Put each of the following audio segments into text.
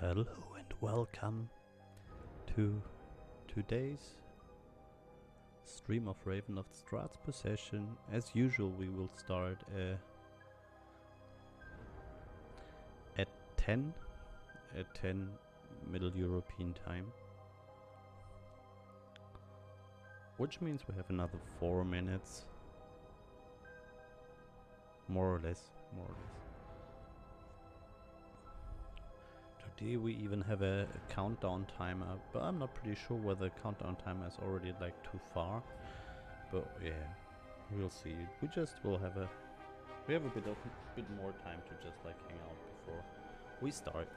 Hello and welcome to today's stream of Ravenloft Strahd's Possession. As usual, we will start at 10 Middle European time, which means we have another 4 minutes, more or less. Today we even have a countdown timer, but I'm not pretty sure whether the countdown timer is already like too far. But yeah, we'll see. We have a bit more time to just like hang out before we start.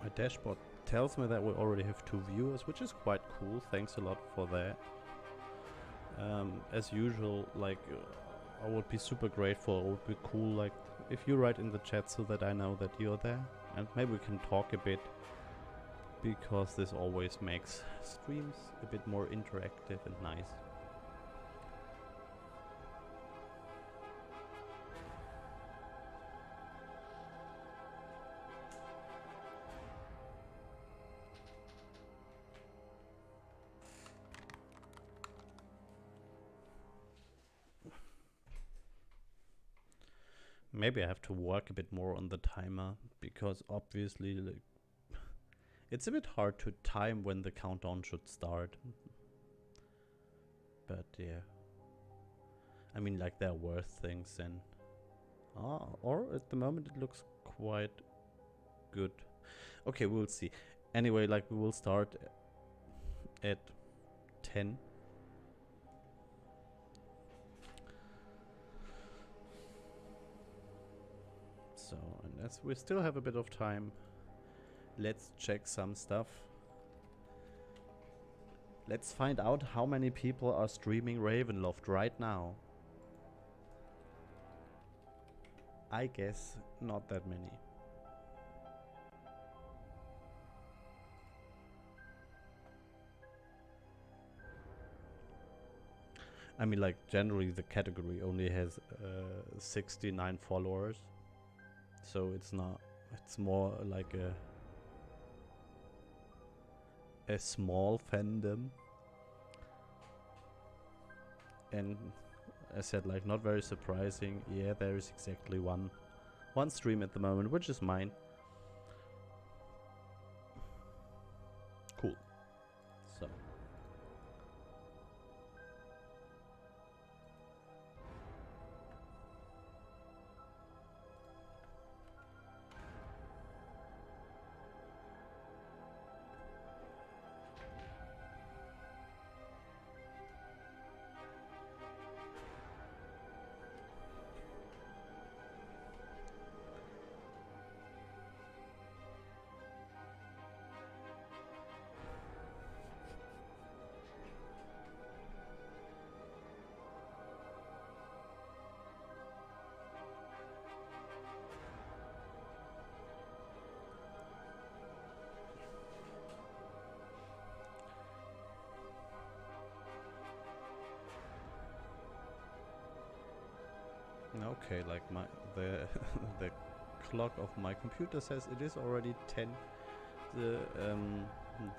My dashboard tells me that we already have 2 viewers, which is quite cool. Thanks a lot for that. As usual, like I would be super grateful. It would be cool, like if you write in the chat so that I know that you're there, and maybe we can talk a bit, because this always makes streams a bit more interactive and nice. Maybe I have to work a bit more on the timer, because obviously like, it's a bit hard to time when the countdown should start. But yeah, I mean, like, there are worse things than... or at the moment it looks quite good. Okay, we'll see. Anyway, like, we will start at 10. So, and as we still have a bit of time, let's check some stuff. Let's find out how many people are streaming Ravenloft right now. I guess not that many. I mean, like, generally the category only has 69 followers. So it's more like a small fandom. And I said, like, not very surprising. Yeah, there is exactly one stream at the moment, which is mine. Cool. So. Okay, like the the clock of my computer says it is already 10.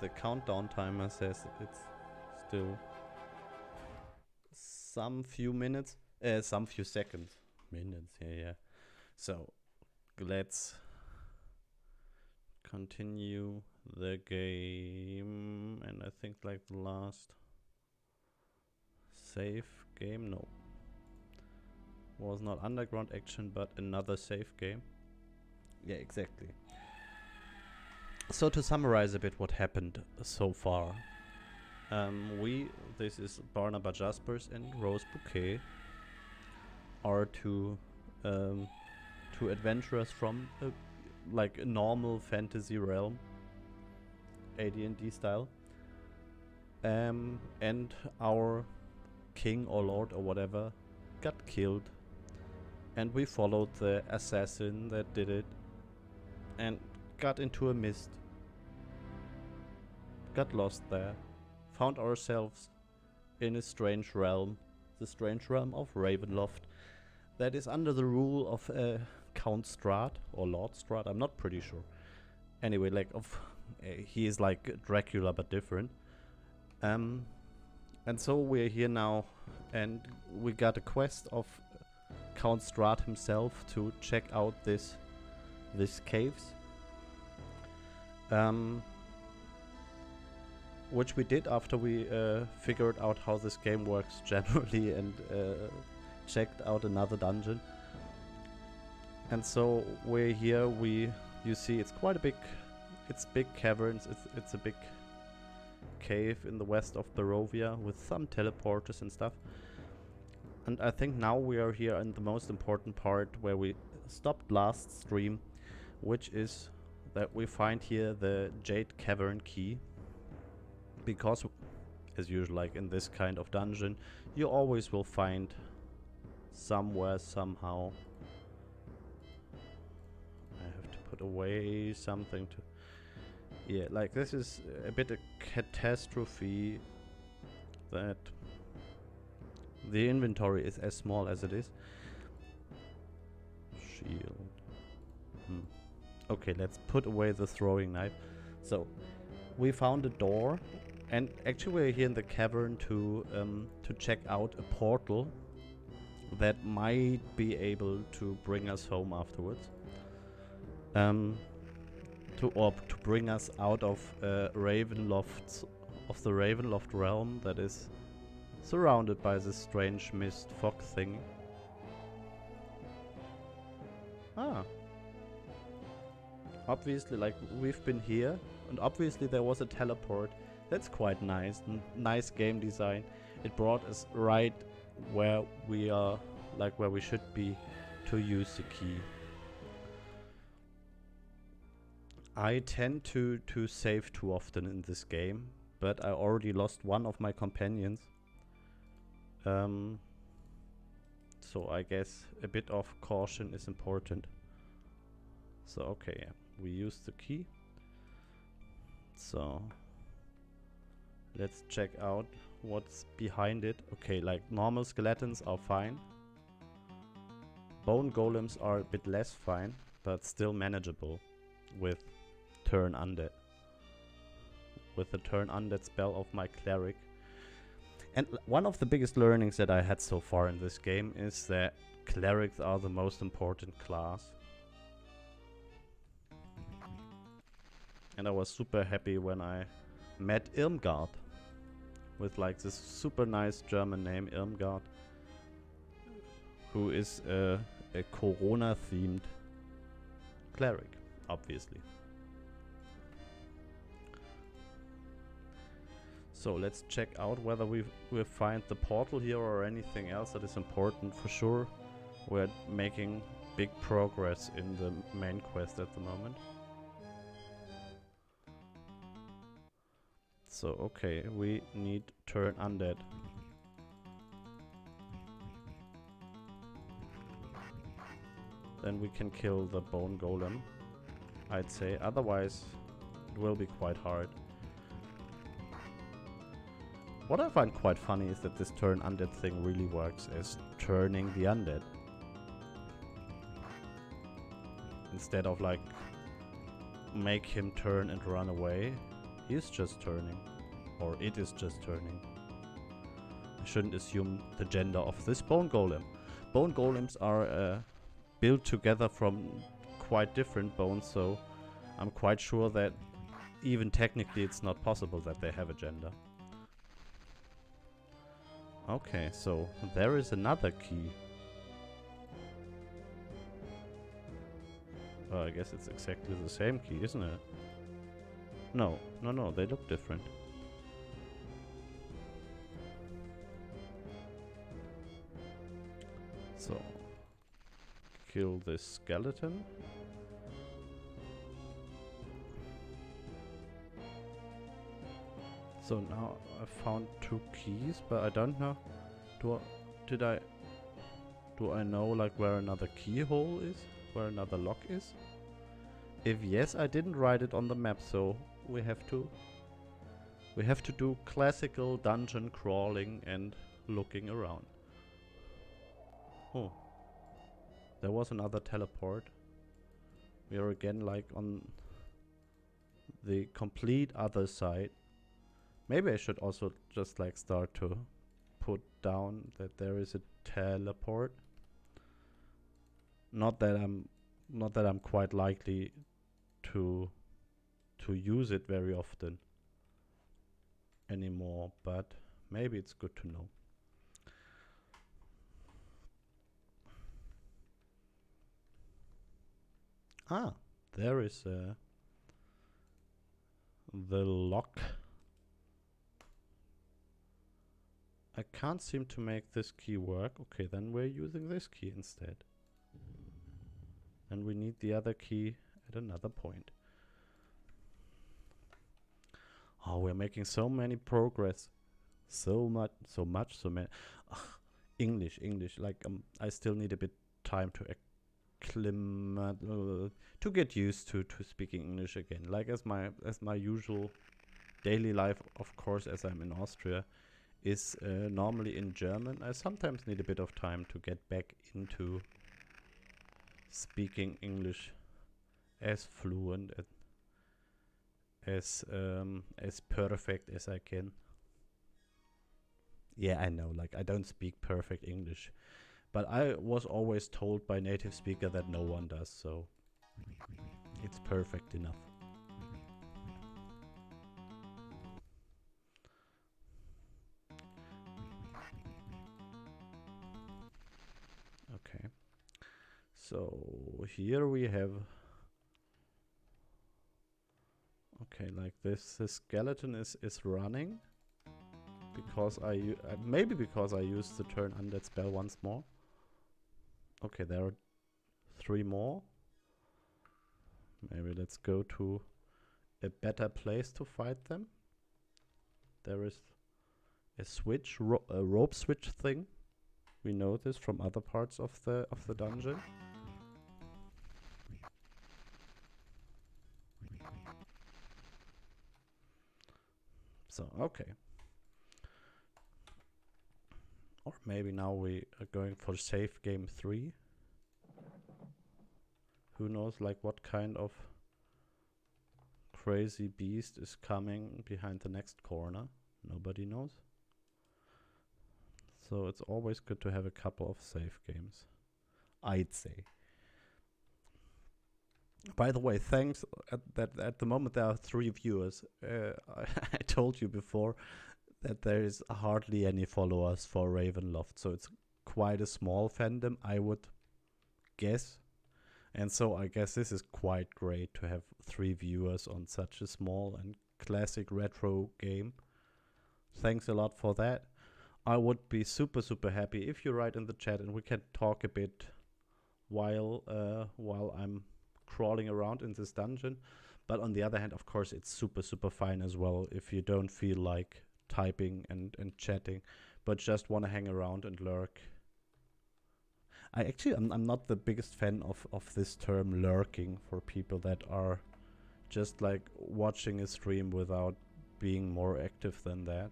The countdown timer says it's still some few seconds. Minutes, yeah. So let's continue the game, and I think like the last save game, no, was not underground action, but another save game. Yeah, exactly. So to summarize a bit what happened so far, this is Barnaba Jaspers and Rose Bouquet, are two adventurers from like a normal fantasy realm, AD&D style, and our king or lord or whatever got killed. And we followed the assassin that did it and got into a mist, got lost there, found ourselves in a strange realm, the strange realm of Ravenloft, that is under the rule of Count Strahd or Lord Strahd. I'm not pretty sure. Anyway, like he is like Dracula but different. And so we're here now, and we got a quest of Count Strahd himself to check out this caves. Which we did after we figured out how this game works generally and checked out another dungeon. And so we're here. You see, it's quite a big. It's big caverns. It's a big cave in the west of Barovia with some teleporters and stuff. And I think now we are here in the most important part where we stopped last stream, which is that we find here the Jade Cavern key. Because, as usual, like in this kind of dungeon, you always will find somewhere, somehow. I have to put away something to... Yeah, like this is a bit a catastrophe that the inventory is as small as it is. Shield. Okay, let's put away the throwing knife. So, we found a door. And actually we're here in the cavern to check out a portal that might be able to bring us home afterwards. To bring us out of the Ravenloft realm that is surrounded by this strange mist fog thing. Obviously, like, we've been here, and obviously there was a teleport. That's quite nice. Nice game design. It brought us right where we are, like where we should be, to use the key. I tend to save too often in this game, but I already lost one of my companions. So I guess a bit of caution is important. So okay, yeah, we use the key. So let's check out what's behind it. Okay, like normal skeletons are fine. Bone golems are a bit less fine, but still manageable with turn undead. With the turn undead spell of my cleric. And one of the biggest learnings that I had so far in this game is that clerics are the most important class. And I was super happy when I met Irmgard. With like this super nice German name, Irmgard. Who is a Corona themed cleric, obviously. So let's check out whether we'll find the portal here or anything else that is important. For sure, we're making big progress in the main quest at the moment. So okay, we need turn undead. Then we can kill the bone golem, I'd say. Otherwise, it will be quite hard. What I find quite funny is that this turn undead thing really works as turning the undead. Instead of like make him turn and run away, he's just turning. Or it is just turning. I shouldn't assume the gender of this bone golem. Bone golems are built together from quite different bones, so I'm quite sure that even technically it's not possible that they have a gender. Okay, so there is another key. I guess it's exactly the same key, isn't it? No, they look different. So, kill this skeleton. So now I found 2 keys, but I don't know. Do I know like where another keyhole is? Where another lock is? If yes, I didn't write it on the map, so we have to We have to do classical dungeon crawling and looking around. Oh. There was another teleport. We are again like on the complete other side. Maybe I should also just like start to put down that there is a teleport. Not that I'm quite likely to use it very often anymore, but maybe it's good to know. Ah, there is the lock. I can't seem to make this key work. Okay, then we're using this key instead. And we need the other key at another point. Oh, we're making so many progress. So many. English. Like, I still need a bit time to to get used to speaking English again. Like as my usual daily life, of course, as I'm in Austria, is normally in German. I sometimes need a bit of time to get back into speaking English as fluent as perfect as I can. Yeah, I know, like I don't speak perfect English, but I was always told by native speaker that no one does, so it's perfect enough. Okay. So here we have, okay, like this, the skeleton is running because maybe because I used the turn undead spell once more. Okay, there are 3 more. Maybe let's go to a better place to fight them. There is a switch, a rope switch thing. We know this from other parts of the dungeon. So, okay. Or maybe now we are going for save game 3. Who knows, like what kind of crazy beast is coming behind the next corner. Nobody knows. So it's always good to have a couple of save games, I'd say. By the way, thanks. At the moment there are 3 viewers. I told you before that there is hardly any followers for Ravenloft, so it's quite a small fandom, I would guess. And so I guess this is quite great to have 3 viewers on such a small and classic retro game. Thanks a lot for that. I would be super happy if you write in the chat and we can talk a bit while I'm crawling around in this dungeon. But on the other hand, of course, it's super fine as well if you don't feel like typing and chatting, but just want to hang around and lurk. I'm not the biggest fan of this term lurking for people that are just like watching a stream without being more active than that.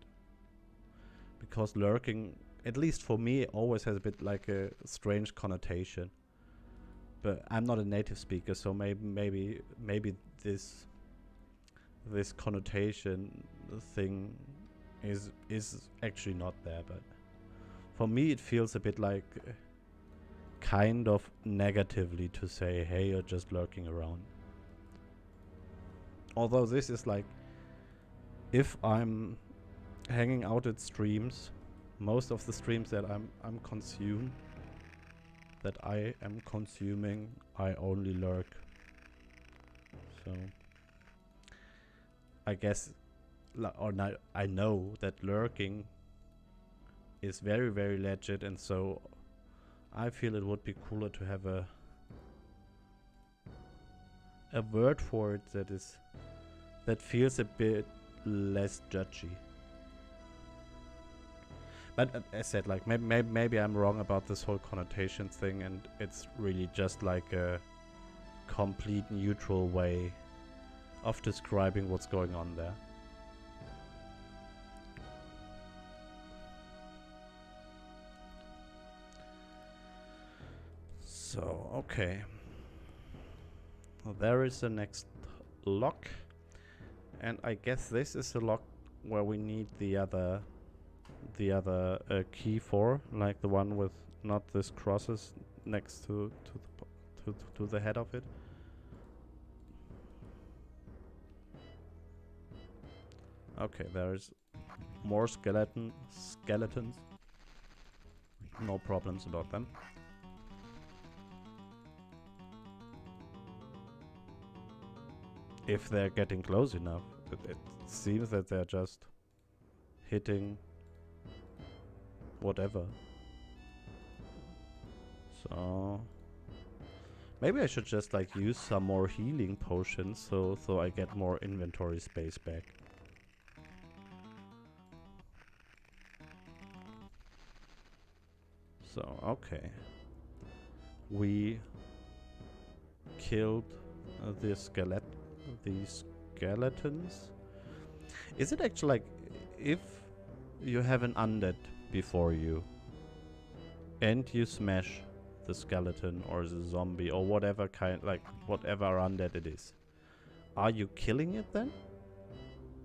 Because lurking, at least for me, always has a bit like a strange connotation. But I'm not a native speaker, so maybe this connotation thing is actually not there. But for me, it feels a bit like kind of negatively to say, hey, you're just lurking around. Although this is like, if I'm hanging out at streams, most of the streams that I am consuming, I only lurk. So I guess, I know that lurking is very legit, and so I feel it would be cooler to have a word for it that feels a bit less judgy. But as I said, like maybe I'm wrong about this whole connotation thing, and it's really just like a complete neutral way of describing what's going on there. So, okay. Well, there is the next lock. And I guess this is the lock where we need the other key for, like the one with not this crosses next to the head of it. Okay, there's more skeletons. No problems about them. If they're getting close enough. It seems that they're just hitting whatever. So maybe I should just like use some more healing potions so I get more inventory space back. So okay. We killed these skeletons. Is it actually like if you have an undead before you and you smash the skeleton or the zombie or whatever kind, like whatever undead it is, are you killing it then?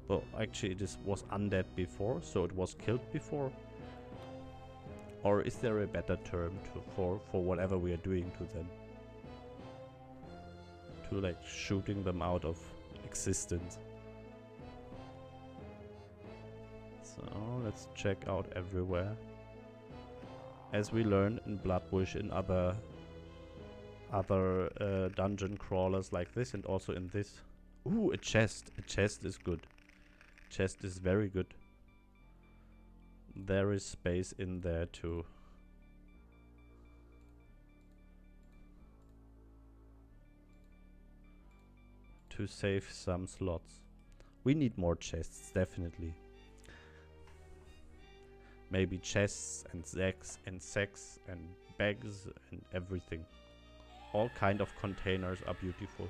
Well, actually it was undead before, so it was killed before. Or is there a better term for whatever we are doing to them? To like shooting them out of existence. So let's check out everywhere. As we learned in Bloodwish, in other dungeon crawlers like this, and also in this. Ooh, a chest. A chest is good. Chest is very good. There is space in there too. To save some slots. We need more chests, definitely. Maybe chests and sacks and bags and everything. All kind of containers are beautiful.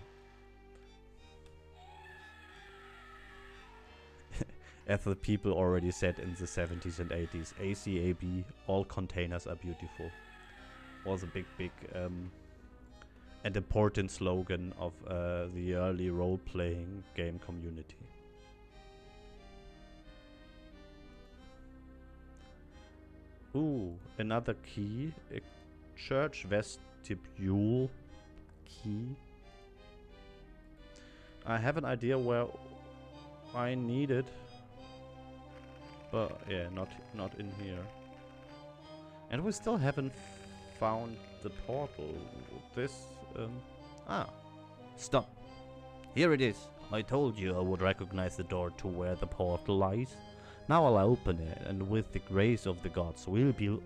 As the people already said in the 70s and 80s, ACAB, all containers are beautiful. Was a big and important slogan of the early role-playing game community. Ooh, another key, a church vestibule key. I have an idea where I need it, but yeah, not in here. And we still haven't found the portal. This, Stop. Here it is. I told you I would recognize the door to where the portal lies. Now I'll open it, and with the grace of the gods, we'll be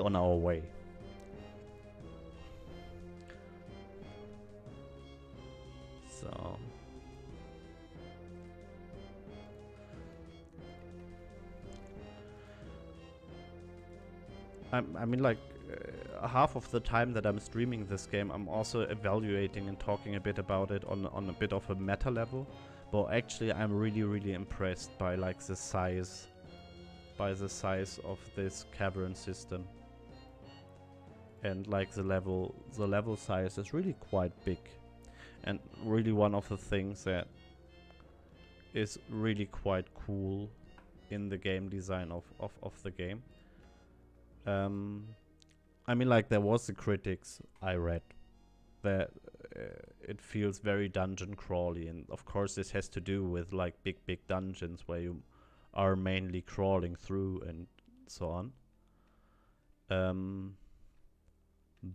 on our way. so I mean, like, half of the time that I'm streaming this game, I'm also evaluating and talking a bit about it on a bit of a meta level. But actually, I'm really impressed by like the size of this cavern system. And like the level size is really quite big, and really one of the things that is really quite cool in the game design of the game. I mean, like, there was the critics I read that it feels very dungeon crawly, and of course this has to do with like big dungeons where you are mainly crawling through and so on.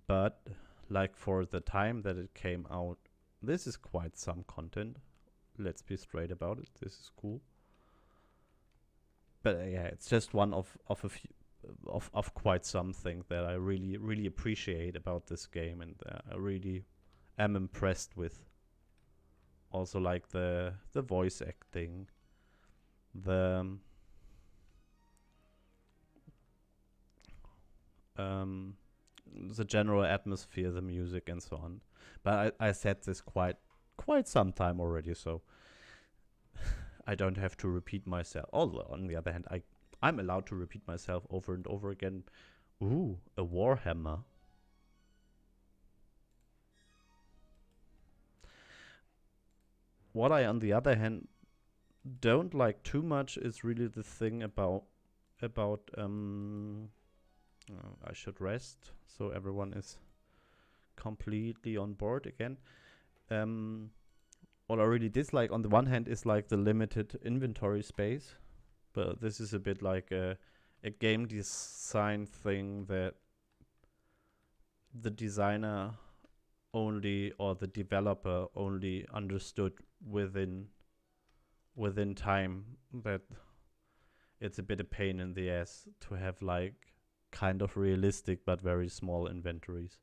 But like for the time that it came out, this is quite some content. Let's be straight about it. This is cool. But yeah, it's just one of a few of quite something that I really appreciate about this game, and I really am impressed with. Also like the voice acting, the general atmosphere, the music, and so on. But I said this quite some time already, so I don't have to repeat myself. Although on the other hand, I'm allowed to repeat myself over and over again. Ooh, a warhammer. what I, on the other hand, don't like too much is really the thing about I should rest so everyone is completely on board again. What I really dislike on the one hand is like the limited inventory space, but this is a bit like a game design thing that the designer only, or the developer only understood within time, that it's a bit of pain in the ass to have like kind of realistic but very small inventories.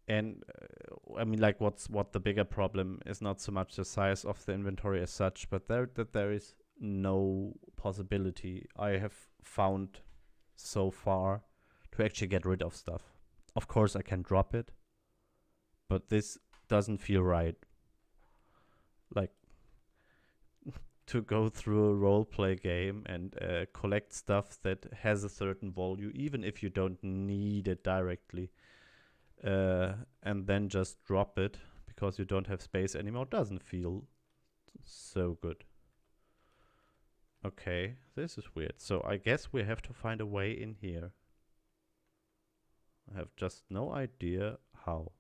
And I mean, like, what the bigger problem is not so much the size of the inventory as such, but that there is no possibility I have found so far to actually get rid of stuff. Of course, I can drop it, but this doesn't feel right. Like, to go through a roleplay game and collect stuff that has a certain value, even if you don't need it directly, and then just drop it because you don't have space anymore, doesn't feel so good. Okay, this is weird. So I guess we have to find a way in here. I have just no idea how.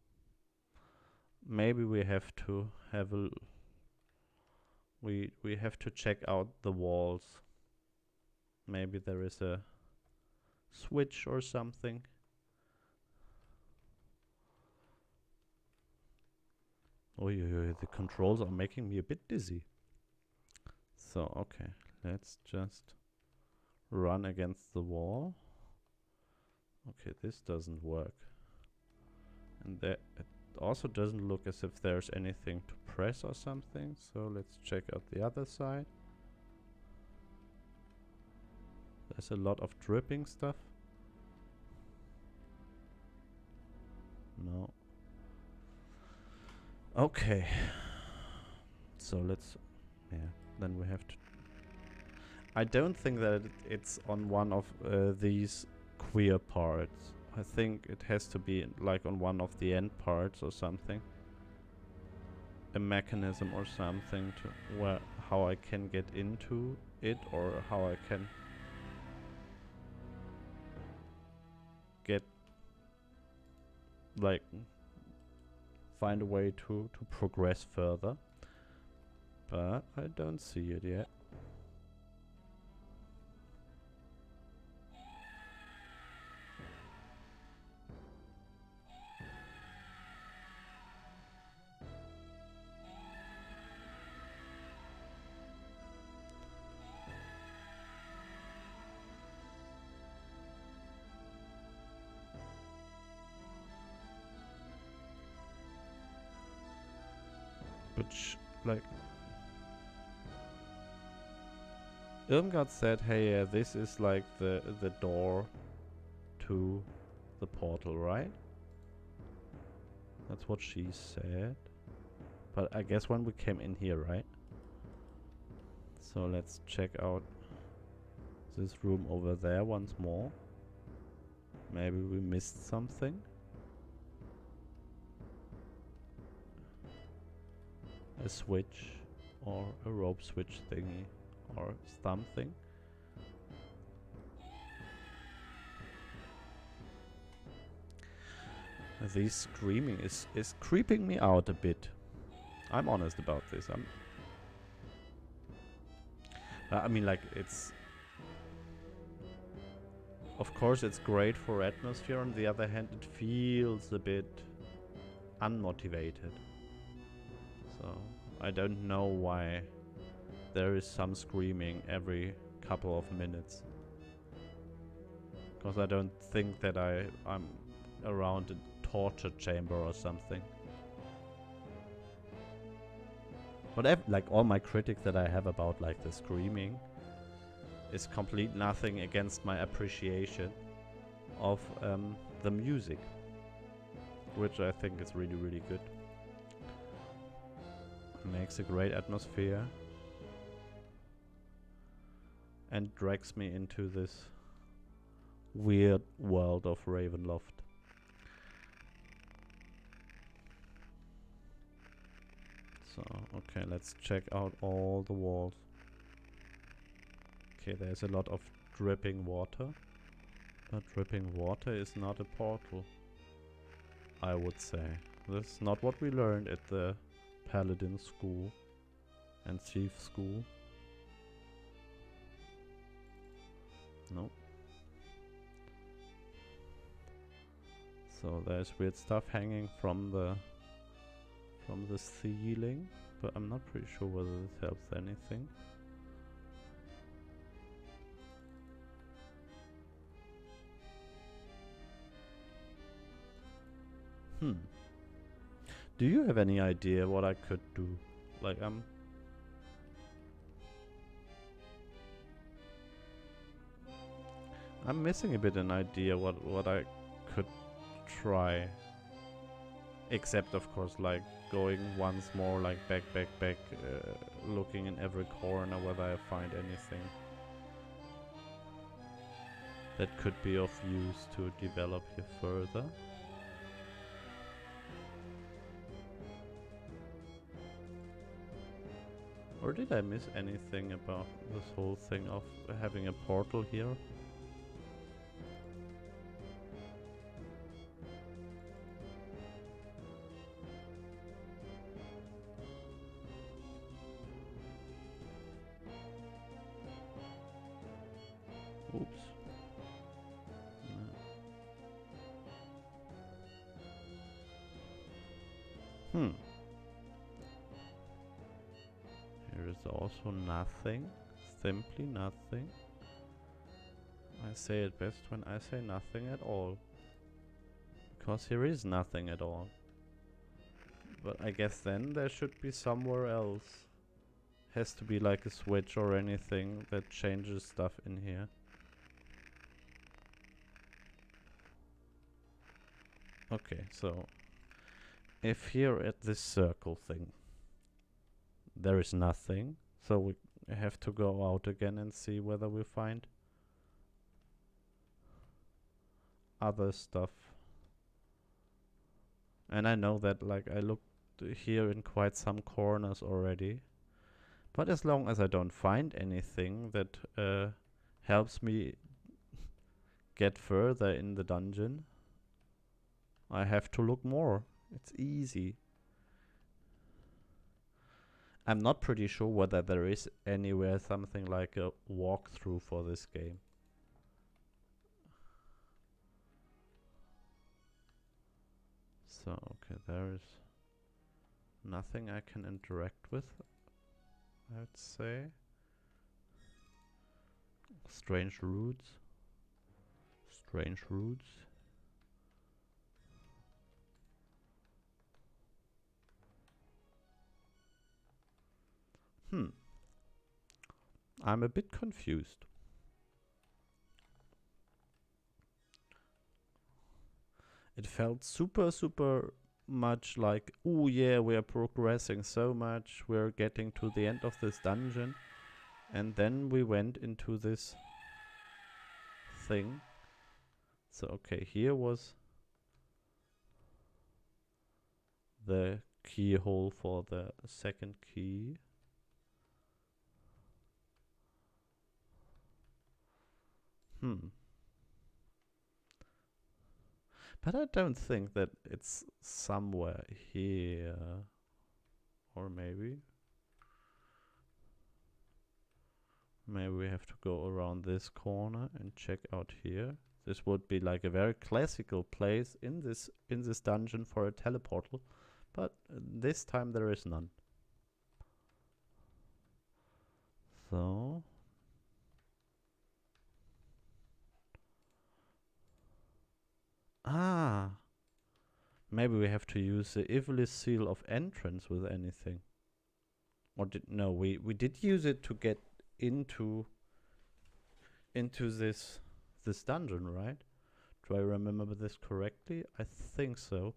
Maybe we have to have a... We have to check out the walls. Maybe there is a switch or something. Oh, the controls are making me a bit dizzy. So, okay, let's just run against the wall. Okay, this doesn't work. And that it also doesn't look as if there's anything to press or something. So let's check out the other side. There's a lot of dripping stuff. No. Okay. So let's... Yeah, then we have to... I don't think that it's on one of these queer parts. I think it has to be like on one of the end parts or something. A mechanism or something to where how I can get into it, or how I can get like find a way to progress further. But I don't see it yet. But like Irmgard said, hey, this is like the door to the portal, right? That's what she said. But I guess when we came in here, right? So let's check out this room over there once more. Maybe we missed something. A switch or a rope switch thingy or something. This screaming is creeping me out a bit. I'm honest about this. I mean, like, it's... Of course it's great for atmosphere, on the other hand it feels a bit unmotivated. So I don't know why there is some screaming every couple of minutes. Because I don't think that I'm around a torture chamber or something. But like all my critics that I have about like the screaming is complete nothing against my appreciation of the music, which I think is really, really good. Makes a great atmosphere and drags me into this weird world of Ravenloft. So, okay, let's check out all the walls. Okay, there's a lot of dripping water. But dripping water is not a portal, I would say. This is not what we learned at the Paladin school and Thief school. Nope. So there's weird stuff hanging from the ceiling, but I'm not pretty sure whether this helps anything. Do you have any idea what I could do? Like, I'm missing a bit an idea what I could try. Except, of course, like going once more, like back, looking in every corner whether I find anything that could be of use to develop here further. Or did I miss anything about this whole thing of having a portal here? Oops. No. Here is also nothing. Simply nothing. I say it best when I say nothing at all. Because here is nothing at all. But I guess then there should be somewhere else. Has to be like a switch or anything that changes stuff in here. Okay, so if here at this circle thing there is nothing, so we have to go out again and see whether we find other stuff. And I know that, like, I looked here in quite some corners already. But as long as I don't find anything that helps me get further in the dungeon, I have to look more. It's easy. I'm not pretty sure whether there is anywhere something like a walkthrough for this game. So, okay, there is nothing I can interact with, I'd say. Strange roots. Strange roots. I'm a bit confused. It felt super much like, oh yeah, we are progressing so much, we're getting to the end of this dungeon. And then we went into this thing. So okay, here was the keyhole for the second key. But I don't think that it's somewhere here. Or maybe we have to go around this corner and check out here. This would be like a very classical place in this dungeon for a teleportal, but this time there is none. So maybe we have to use the Ivers seal of entrance with anything. Or we did use it to get into this dungeon, right? Do I remember this correctly? I think so.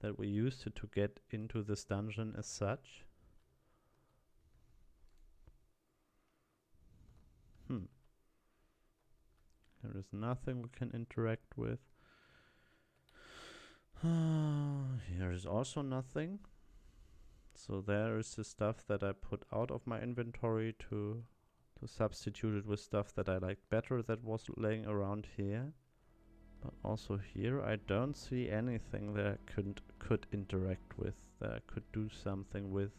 That we used it to get into this dungeon as such. There is nothing we can interact with. Here is also nothing. So there is the stuff that I put out of my inventory to substitute it with stuff that I liked better that was laying around here. But also here I don't see anything that I could interact with, that I could do something with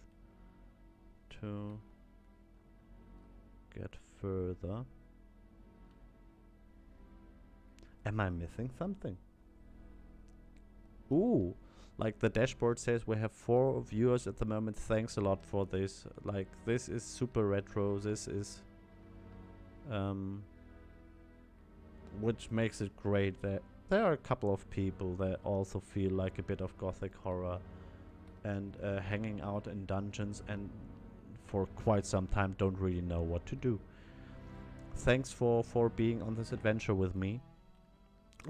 to get further. Am I missing something? Ooh, like the dashboard says we have 4 viewers at the moment. Thanks a lot for this. Like, this is super retro. This is which makes it great that there are a couple of people that also feel like a bit of gothic horror and hanging out in dungeons and for quite some time don't really know what to do. Thanks for being on this adventure with me.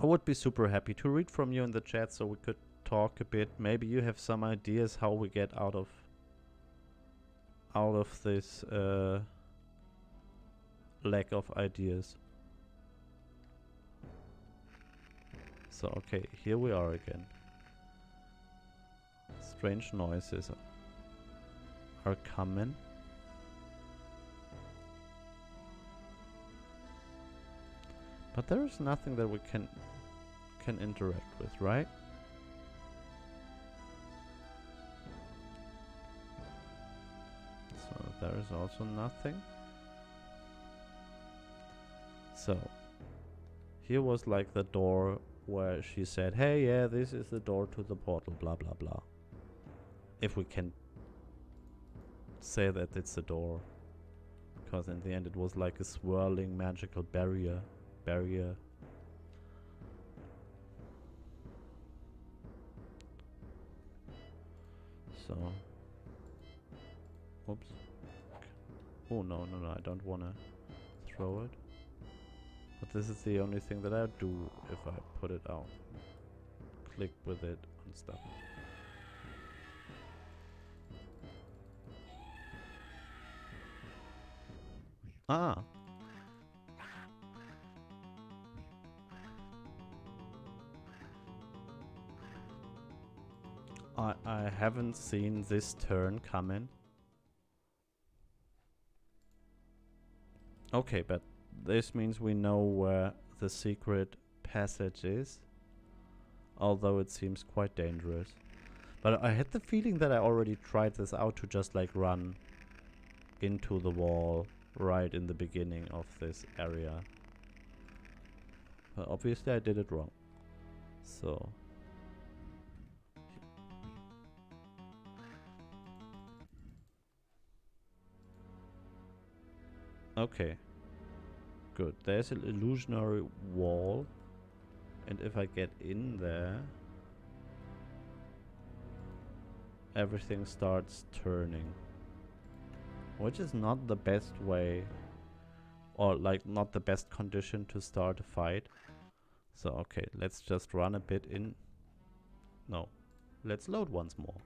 I would be super happy to read from you in the chat so we could talk a bit. Maybe you have some ideas how we get out of this lack of ideas. So okay, here we are again. Strange noises are coming. But there is nothing that we can interact with, right? So there is also nothing. So here was like the door where she said, hey, yeah, this is the door to the portal, blah blah blah. If we can say that it's the door, because in the end it was like a swirling magical barrier. So, oops. Oh no, I don't wanna throw it. But this is the only thing that I do if I put it out. Click with it and stuff. Ah! I haven't seen this turn coming. Okay, but this means we know where the secret passage is. Although it seems quite dangerous. But I had the feeling that I already tried this out to just like run into the wall right in the beginning of this area. But obviously I did it wrong. So... okay. Good. There's an illusionary wall. And if I get in there... everything starts turning. Which is not the best way... or like not the best condition to start a fight. So okay, let's just run a bit in... no. Let's load once more.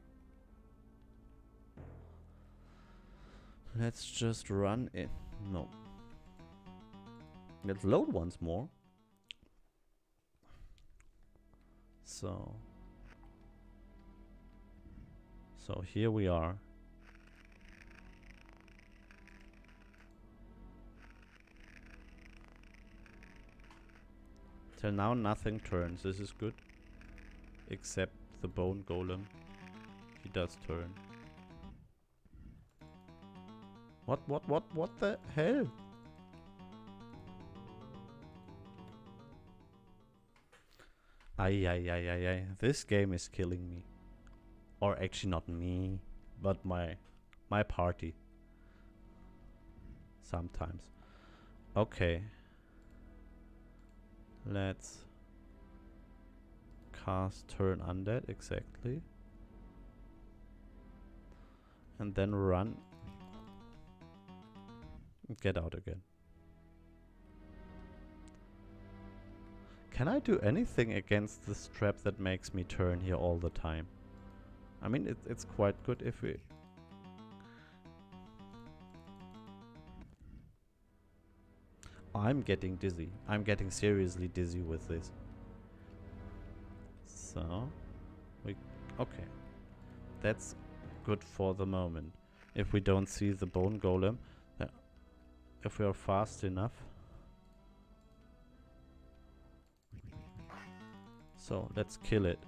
Let's just run in... no. Let's load once more. So here we are. Till now nothing turns. This is good. Except the bone golem. He does turn. What the hell? Ay. This game is killing me. Or actually not me, but my party. Sometimes. Okay. Let's cast turn undead, exactly. And then run. Get out again. Can I do anything against this trap that makes me turn here all the time? I mean, it's quite good if we... I'm getting dizzy. I'm getting seriously dizzy with this. So... okay. That's good for the moment. If we don't see the bone golem, if we are fast enough. So let's kill it.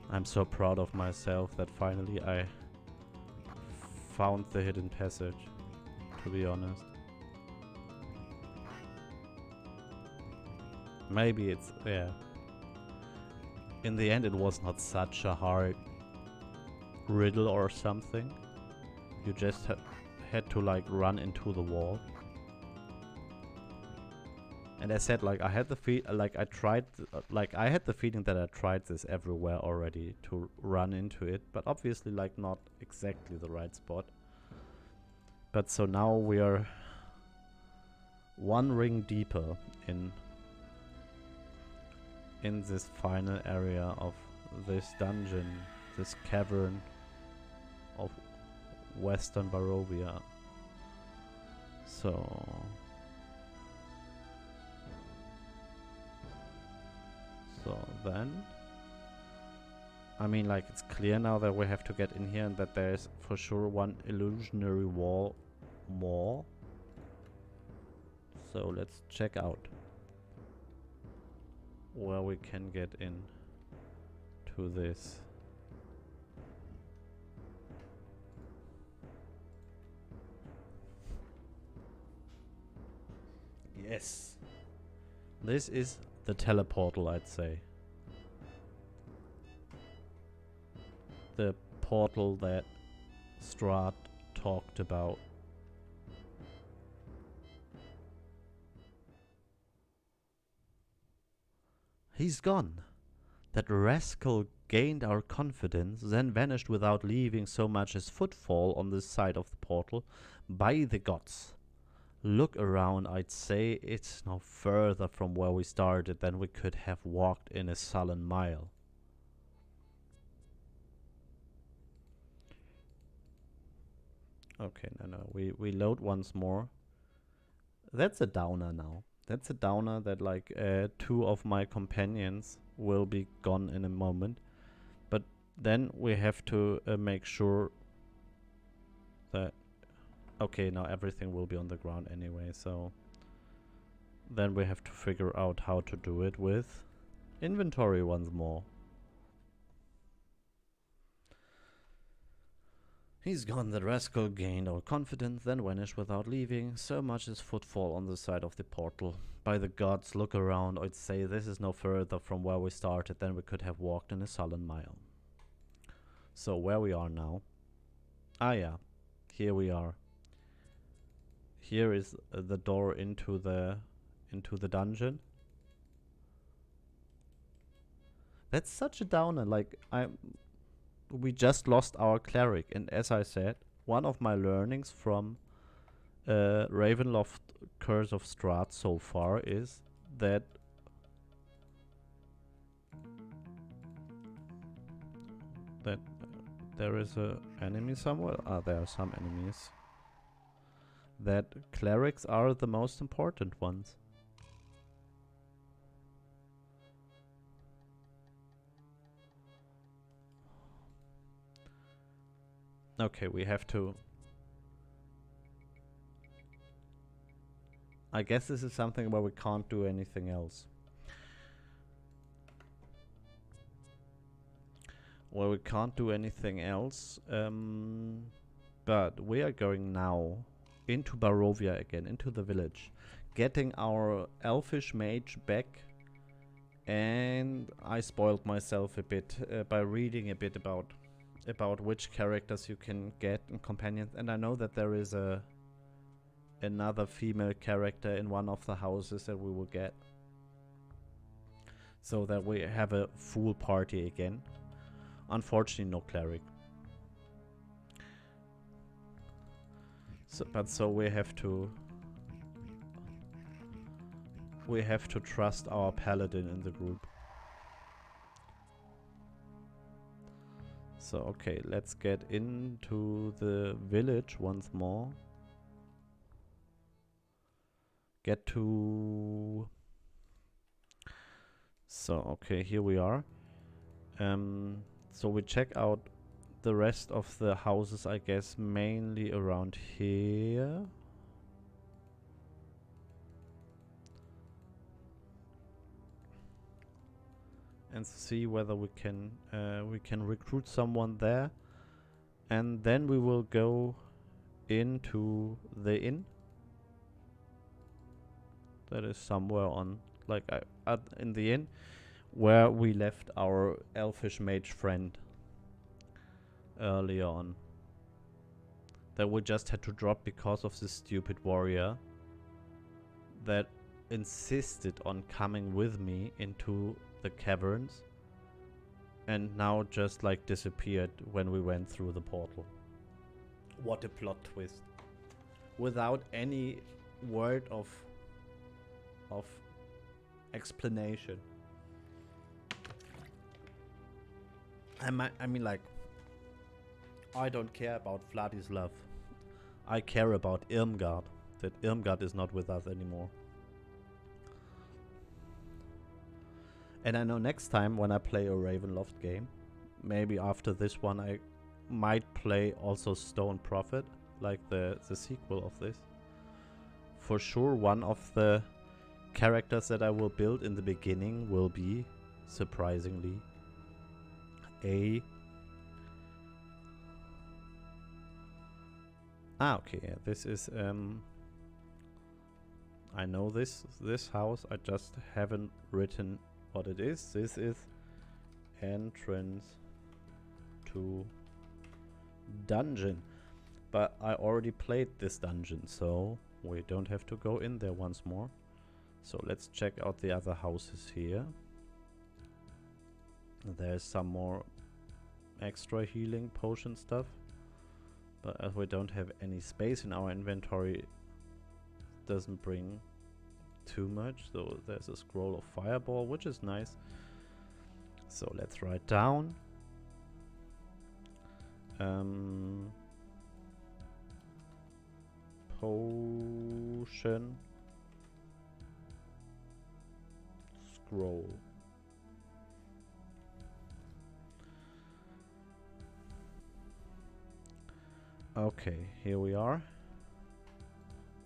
I'm so proud of myself that finally I found the hidden passage, to be honest. Maybe it's, yeah. In the end it was not such a hard riddle or something. You just had to like run into the wall. And I said, like, I had the I had the feeling that I tried this everywhere already to run into it, but obviously, like, not exactly the right spot. But so now we are one ring deeper in this final area of this dungeon, this cavern of Western Barovia. So then, I mean, like, it's clear now that we have to get in here and that there's for sure one illusionary wall more. So let's check out where we can get in to this. Yes. This is the teleportal, I'd say. The portal that Strahd talked about. He's gone. That rascal gained our confidence, then vanished without leaving so much as footfall on this side of the portal. By the gods. Look around, I'd say it's no further from where we started than we could have walked in a sullen mile. Okay, no, we load once more. That's a downer now. That's a downer that, like, 2 of my companions will be gone in a moment. But then we have to make sure that... Okay, now everything will be on the ground anyway, so... Then we have to figure out how to do it with inventory once more. He's gone, the rascal gained our confidence, then vanished without leaving so much as footfall on the side of the portal. By the gods, look around, I'd say this is no further from where we started than we could have walked in a sullen mile. So where we are now. Ah yeah, here we are. Here is the door into the dungeon. That's such a downer, like, we just lost our cleric, and as I said, one of my learnings from Ravenloft Curse of Strahd so far is that there is a enemy somewhere. Ah, there are some enemies. That clerics are the most important ones. Okay, we have to... I guess this is something where we can't do anything else. Well, we can't do anything else. But we are going now into Barovia again, into the village. Getting our elfish mage back. And I spoiled myself a bit by reading a bit about which characters you can get in companions. And I know that there is another female character in one of the houses that we will get. So that we have a full party again. Unfortunately, no cleric. So we have to trust our paladin in the group. So okay, let's get into the village once more. Get to... So okay, here we are. So we check out the rest of the houses, I guess, mainly around here. And see whether we can recruit someone there. And then we will go into the inn. That is somewhere on, like, in the inn, where we left our elfish mage friend earlier on. That we just had to drop because of this stupid warrior that insisted on coming with me into the caverns and now just like disappeared when we went through the portal. What a plot twist. Without any word of explanation. I mean, like, I don't care about Vladislav. I care about Irmgard. That Irmgard is not with us anymore. And I know next time when I play a Ravenloft game, maybe after this one, I might play also Stone Prophet, like the sequel of this. For sure, one of the characters that I will build in the beginning will be, surprisingly, okay, yeah, this is, I know this house, I just haven't written what it is. This is entrance to dungeon. But I already played this dungeon, so we don't have to go in there once more. So let's check out the other houses here. There's some more extra healing potion stuff. But as we don't have any space in our inventory, it doesn't bring too much. So there's a scroll of fireball, which is nice. So let's write down. Potion scroll. Okay, here we are.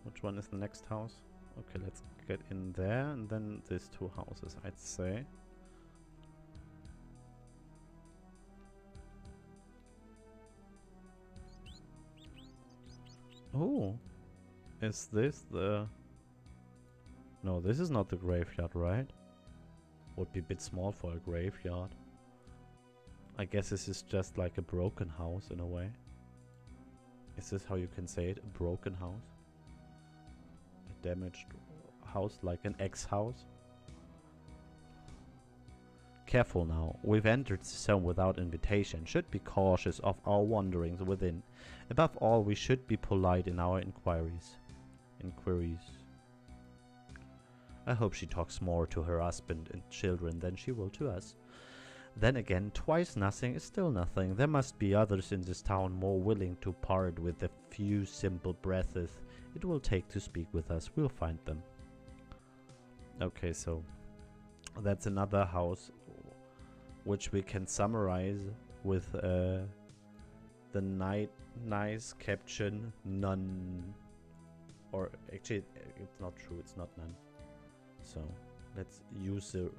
Which one is the next house? Okay, let's get in there, and then these two houses, I'd say. Oh, is this the... No, this is not the graveyard, right? Would be a bit small for a graveyard. I guess this is just like a broken house in a way. Is this how you can say it? A broken house? A damaged house, like an ex-house? Careful now. We've entered the zone without invitation. Should be cautious of our wanderings within. Above all, we should be polite in our inquiries. I hope she talks more to her husband and children than she will to us. Then again, twice nothing is still nothing. There must be others in this town more willing to part with the few simple breaths it will take to speak with us. We'll find them. Okay, so that's another house which we can summarize with the nice caption none. Or actually, it's not true, it's not none. So let's use the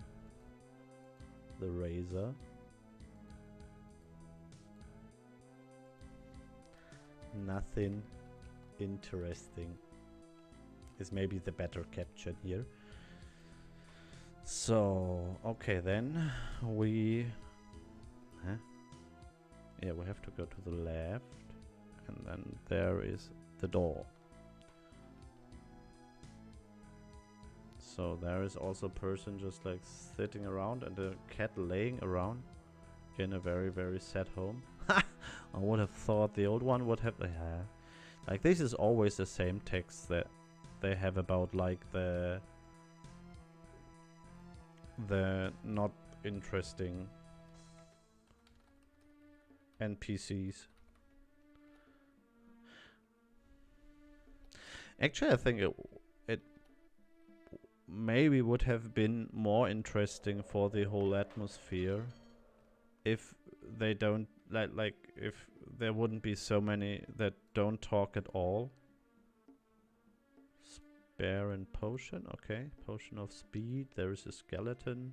razor. Nothing interesting is maybe the better caption here. So okay, then we yeah, we have to go to the left, and then there is the door. So there is also a person just like sitting around and a cat laying around in a very, very sad home. I would have thought the old one would have... like, this is always the same text that they have about like the not interesting NPCs. Actually, I think it maybe would have been more interesting for the whole atmosphere if they don't like if there wouldn't be so many that don't talk at all. Spare and potion, okay. Potion of speed. There is a skeleton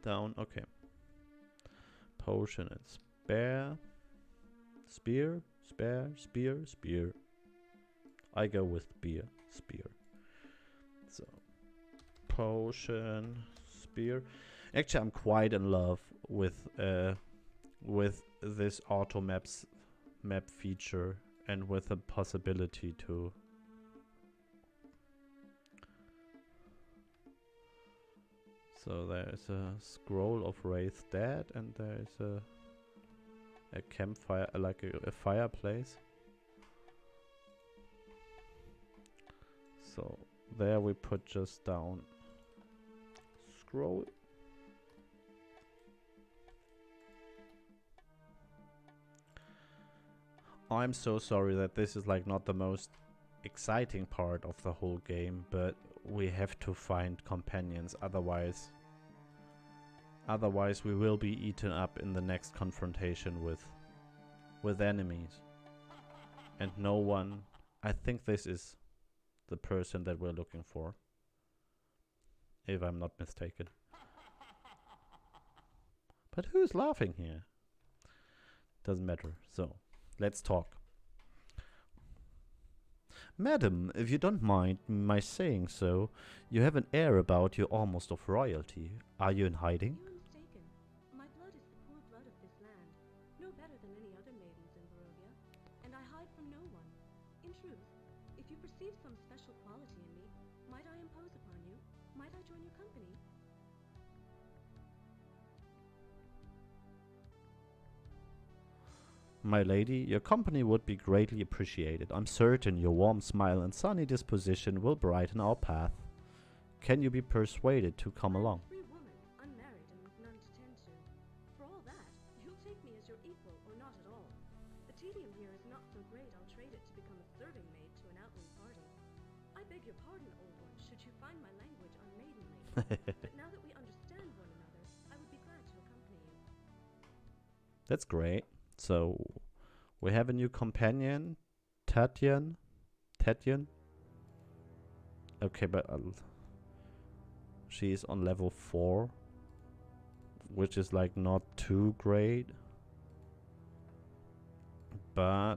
down. Okay. Potion and spare. Spear, spare, spear, spear. I go with spear. So potion, spear. Actually, I'm quite in love with this auto map feature and with the possibility to. So there's a scroll of Wraith Dead, and there's a campfire, like a fireplace. So there we put just down scroll. I'm so sorry that this is like not the most exciting part of the whole game, but we have to find companions, otherwise we will be eaten up in the next confrontation with enemies. And no one, I think this is the person that we're looking for, if I'm not mistaken. But who's laughing here? Doesn't matter. So, let's talk. Madam, if you don't mind my saying so, you have an air about you almost of royalty. Are you in hiding? You are mistaken. My blood is the poor blood of this land, no better than any other maidens in Barovia, and I hide from no one. In truth, if you perceive some special quality in me, might I impose upon you? Might I join your company? My lady, your company would be greatly appreciated. I'm certain your warm smile and sunny disposition will brighten our path. Can you be persuaded to come along? I'm a free woman, unmarried and with none to tend to. For all that, you'll take me as your equal or not at all. The tedium here is not so great I'll trade it to become a serving maid to an outland party. I beg your pardon, old one, should you find my language unmaidenly. But now that we understand one another, I would be glad to accompany you. That's great. So, we have a new companion, Tatyan. Okay, but she's on level 4, which is like not too great. But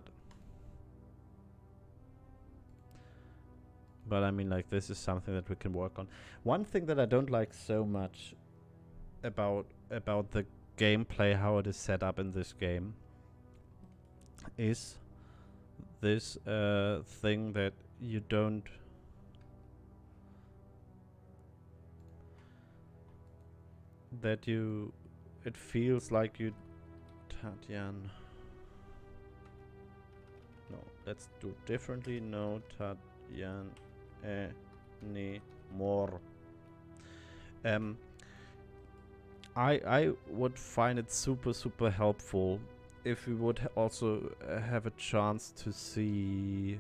I mean, like, this is something that we can work on. One thing that I don't like so much about the gameplay, how it is set up in this game, is this thing that you don't it feels like you Tatyan. No, let's do differently. No Tatyan anymore. I would find it super helpful if we would also have a chance to see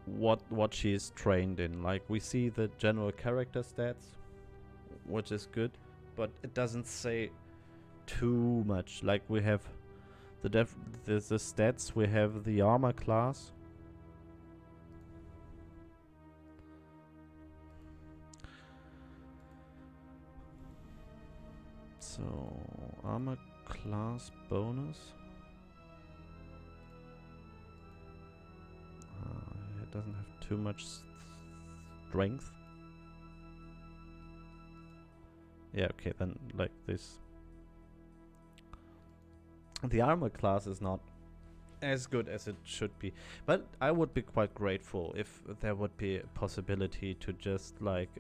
what she is trained in. Like, we see the general character stats, which is good, but it doesn't say too much. Like, we have the stats, we have the armor class. So, armor class bonus. It doesn't have too much strength. Yeah, okay, then like this. The armor class is not as good as it should be, but I would be quite grateful if there would be a possibility to just like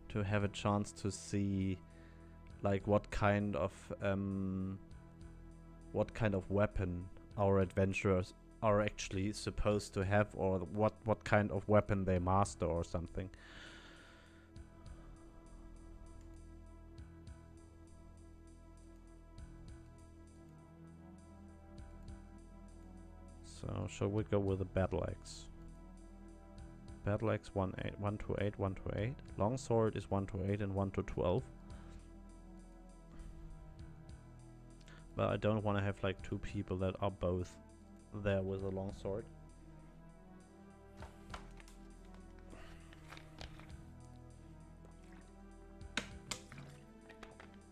to have a chance to see like what kind of weapon our adventurers are actually supposed to have, or what kind of weapon they master or something. So shall we go with a battle axe? Battle axe 1 to 8, 1 to 8. Longsword is 1 to 8 and 1 to 12. But I don't want to have like 2 people that are both there with a longsword.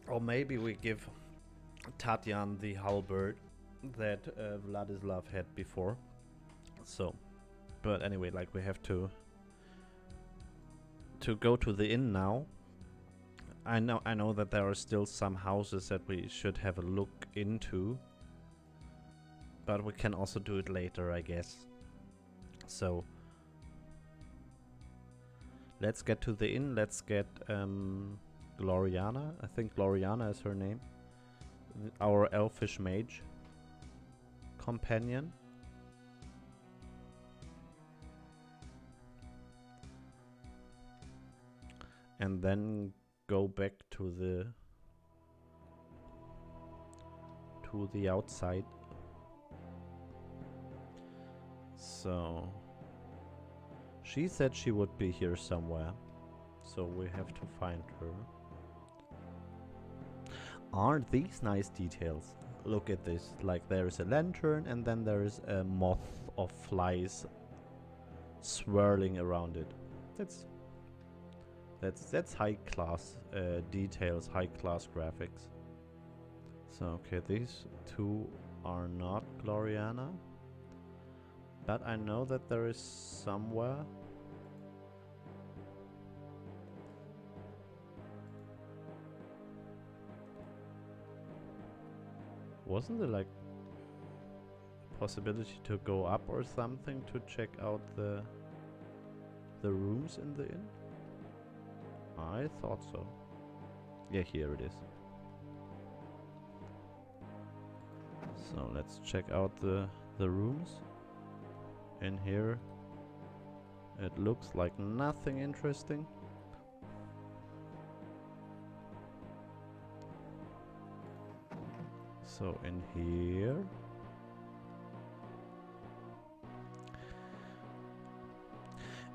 Or maybe we give Tatyan the halberd that Vladislav had before. So, but anyway, like we have to go to the inn now. I know that there are still some houses that we should have a look into, but we can also do it later, I guess. So let's get to the inn. Let's get Gloriana. I think Gloriana is her name. Our elfish mage companion. And then go back to the outside. So she said she would be here somewhere, so we have to find her. Aren't these nice details? Look at this, like there is a lantern and then there is a moth of flies swirling around it. That's high class details, high class graphics. So okay, these 2 are not Gloriana, but I know that there is somewhere. Wasn't there like possibility to go up or something to check out the rooms in the inn? I thought so. Yeah, here it is. So let's check out the rooms. In here it looks like nothing interesting. So in here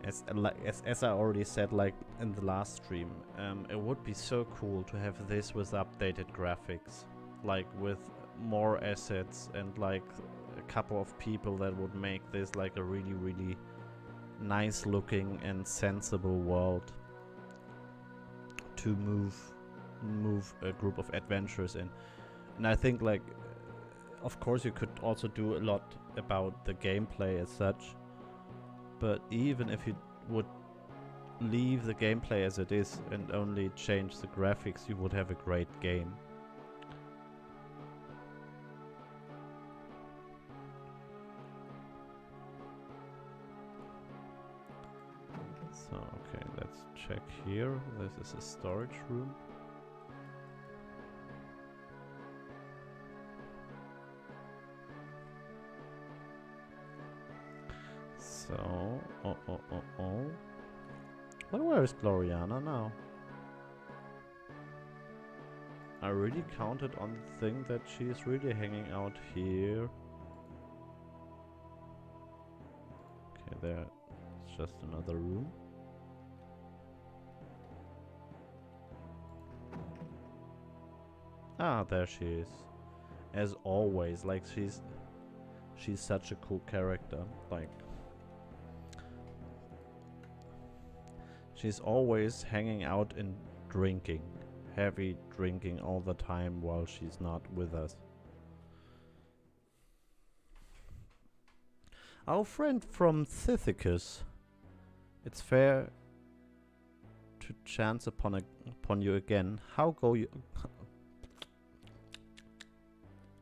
as I already said, like in the last stream, it would be so cool to have this with updated graphics, like with more assets and like a couple of people that would make this like a really, really nice looking and sensible world to move a group of adventurers in. And I think like of course you could also do a lot about the gameplay as such, but even if you would leave the gameplay as it is and only change the graphics, you would have a great game. So okay, let's check here. This is a storage room. So, But where is Gloriana now? I really counted on the thing that she's really hanging out here. Okay, there. It's just another room. Ah, there she is. As always, like she's such a cool character. Like she's always hanging out and drinking. Heavy drinking all the time while she's not with us. Our friend from Sithicus. It's fair to chance upon you again. How go you?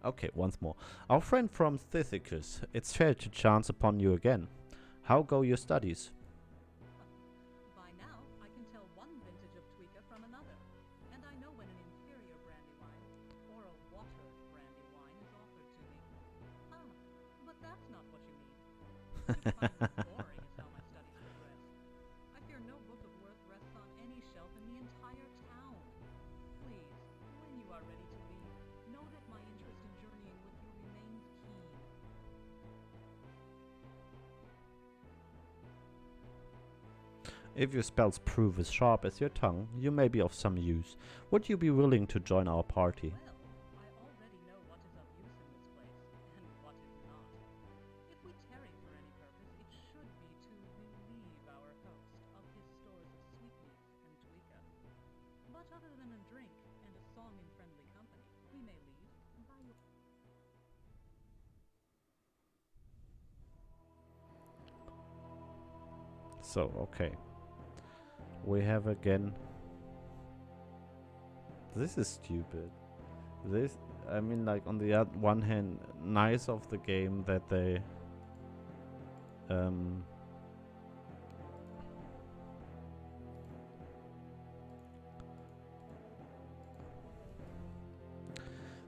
Okay, once more. Our friend from Sithicus. It's fair to chance upon you again. How go your studies? By now, I can tell one vintage of Tweaka from another, and I know when an inferior brandy wine or a watered brandy wine is offered to me. Ah, but that's not what you mean. What you find boring is how my studies progress. I fear no book of worth rests on any shelf in the entire town. Please, when you are ready to leave, know that my interest in journeying with you remains keen. If your spells prove as sharp as your tongue, you may be of some use. Would you be willing to join our party? Well, I already know what is of use in this place, and what is not. If we tarry for any purpose, it should be to relieve our host of his stores of sweetmeats and tweaka. But other than a drink and a song in friendly company, we may leave by your... So, okay. We have again... This is stupid. This, I mean, like, on the one hand, nice of the game that they...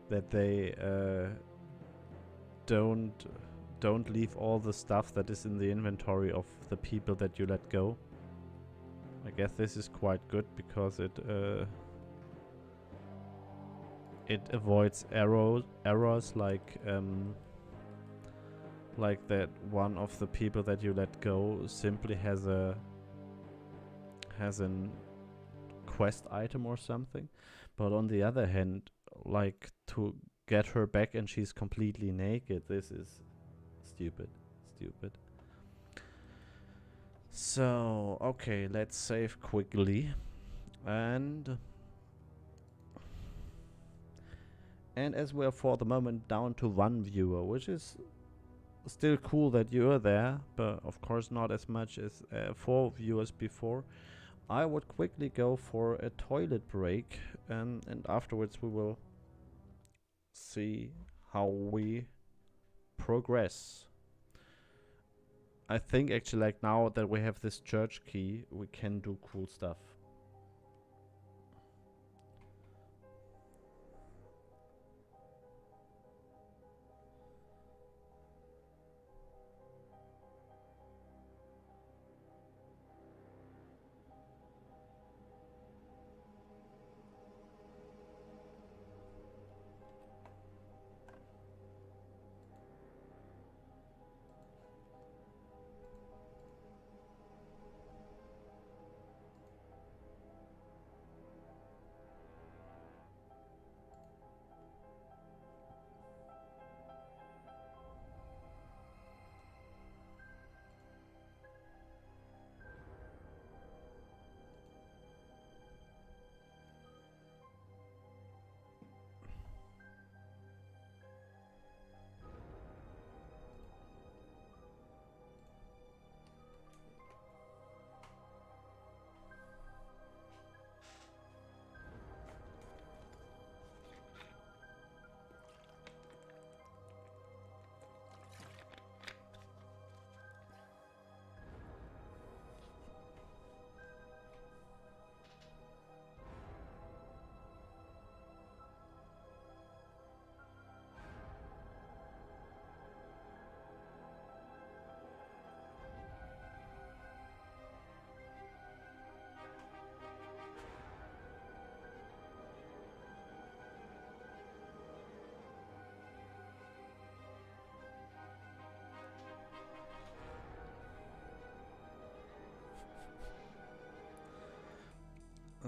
that they don't leave all the stuff that is in the inventory of the people that you let go. I guess this is quite good because it avoids errors like that one of the people that you let go simply has an quest item or something, but on the other hand, like, to get her back and she's completely naked, this is stupid. So, okay, let's save quickly. And as we're for the moment down to 1 viewer, which is still cool that you're there, but of course not as much as 4 viewers before, I would quickly go for a toilet break, and afterwards we will see how we progress. I think actually, like, now that we have this church key, we can do cool stuff.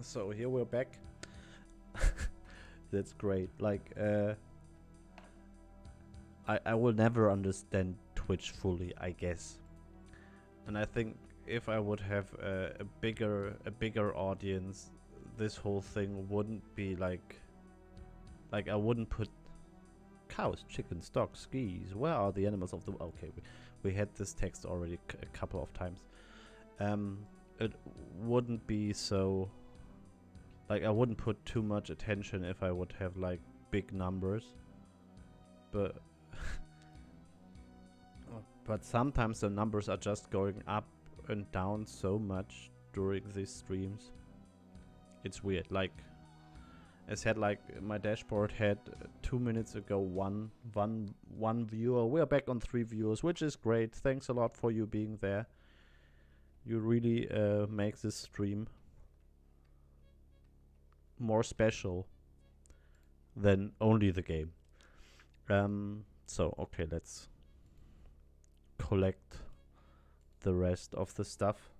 So here we're back. That's great. Like, I will never understand Twitch fully, I guess. And I think if I would have a bigger audience, this whole thing wouldn't be like I wouldn't put cows, chickens, dogs, geese. Where are the animals of the... Okay, we had this text already a couple of times. It wouldn't be so... Like, I wouldn't put too much attention if I would have, like, big numbers. But... but sometimes the numbers are just going up and down so much during these streams. It's weird. Like, I said, like, my dashboard had 2 minutes ago one viewer. We're back on 3 viewers, which is great. Thanks a lot for you being there. You really make this stream more special than only the game. So, okay, let's collect the rest of the stuff.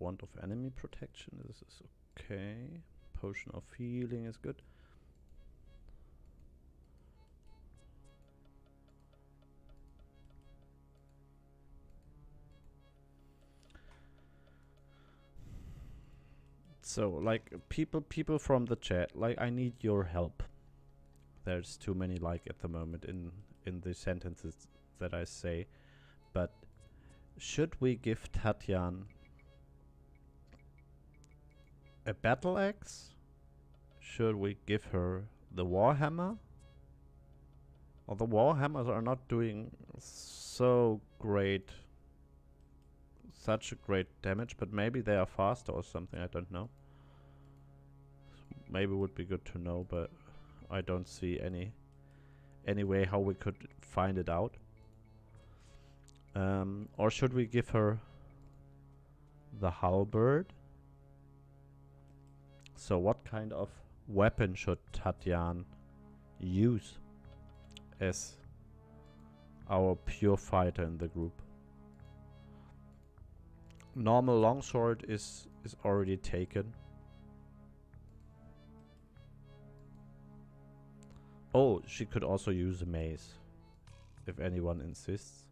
Wand of enemy protection. This is okay. Potion of healing is good. So, like, people from the chat, like, I need your help. There's too many like at the moment in the sentences that I say. But should we give Tatyan a battle axe? Should we give her the warhammer? Well, the warhammers are not doing so great, such a great damage, but maybe they are faster or something, I don't know. Maybe would be good to know, but I don't see any way how we could find it out. Or should we give her the halberd? So what kind of weapon should Tatyan use as our pure fighter in the group? Normal longsword is already taken. Oh, she could also use a mace, if anyone insists.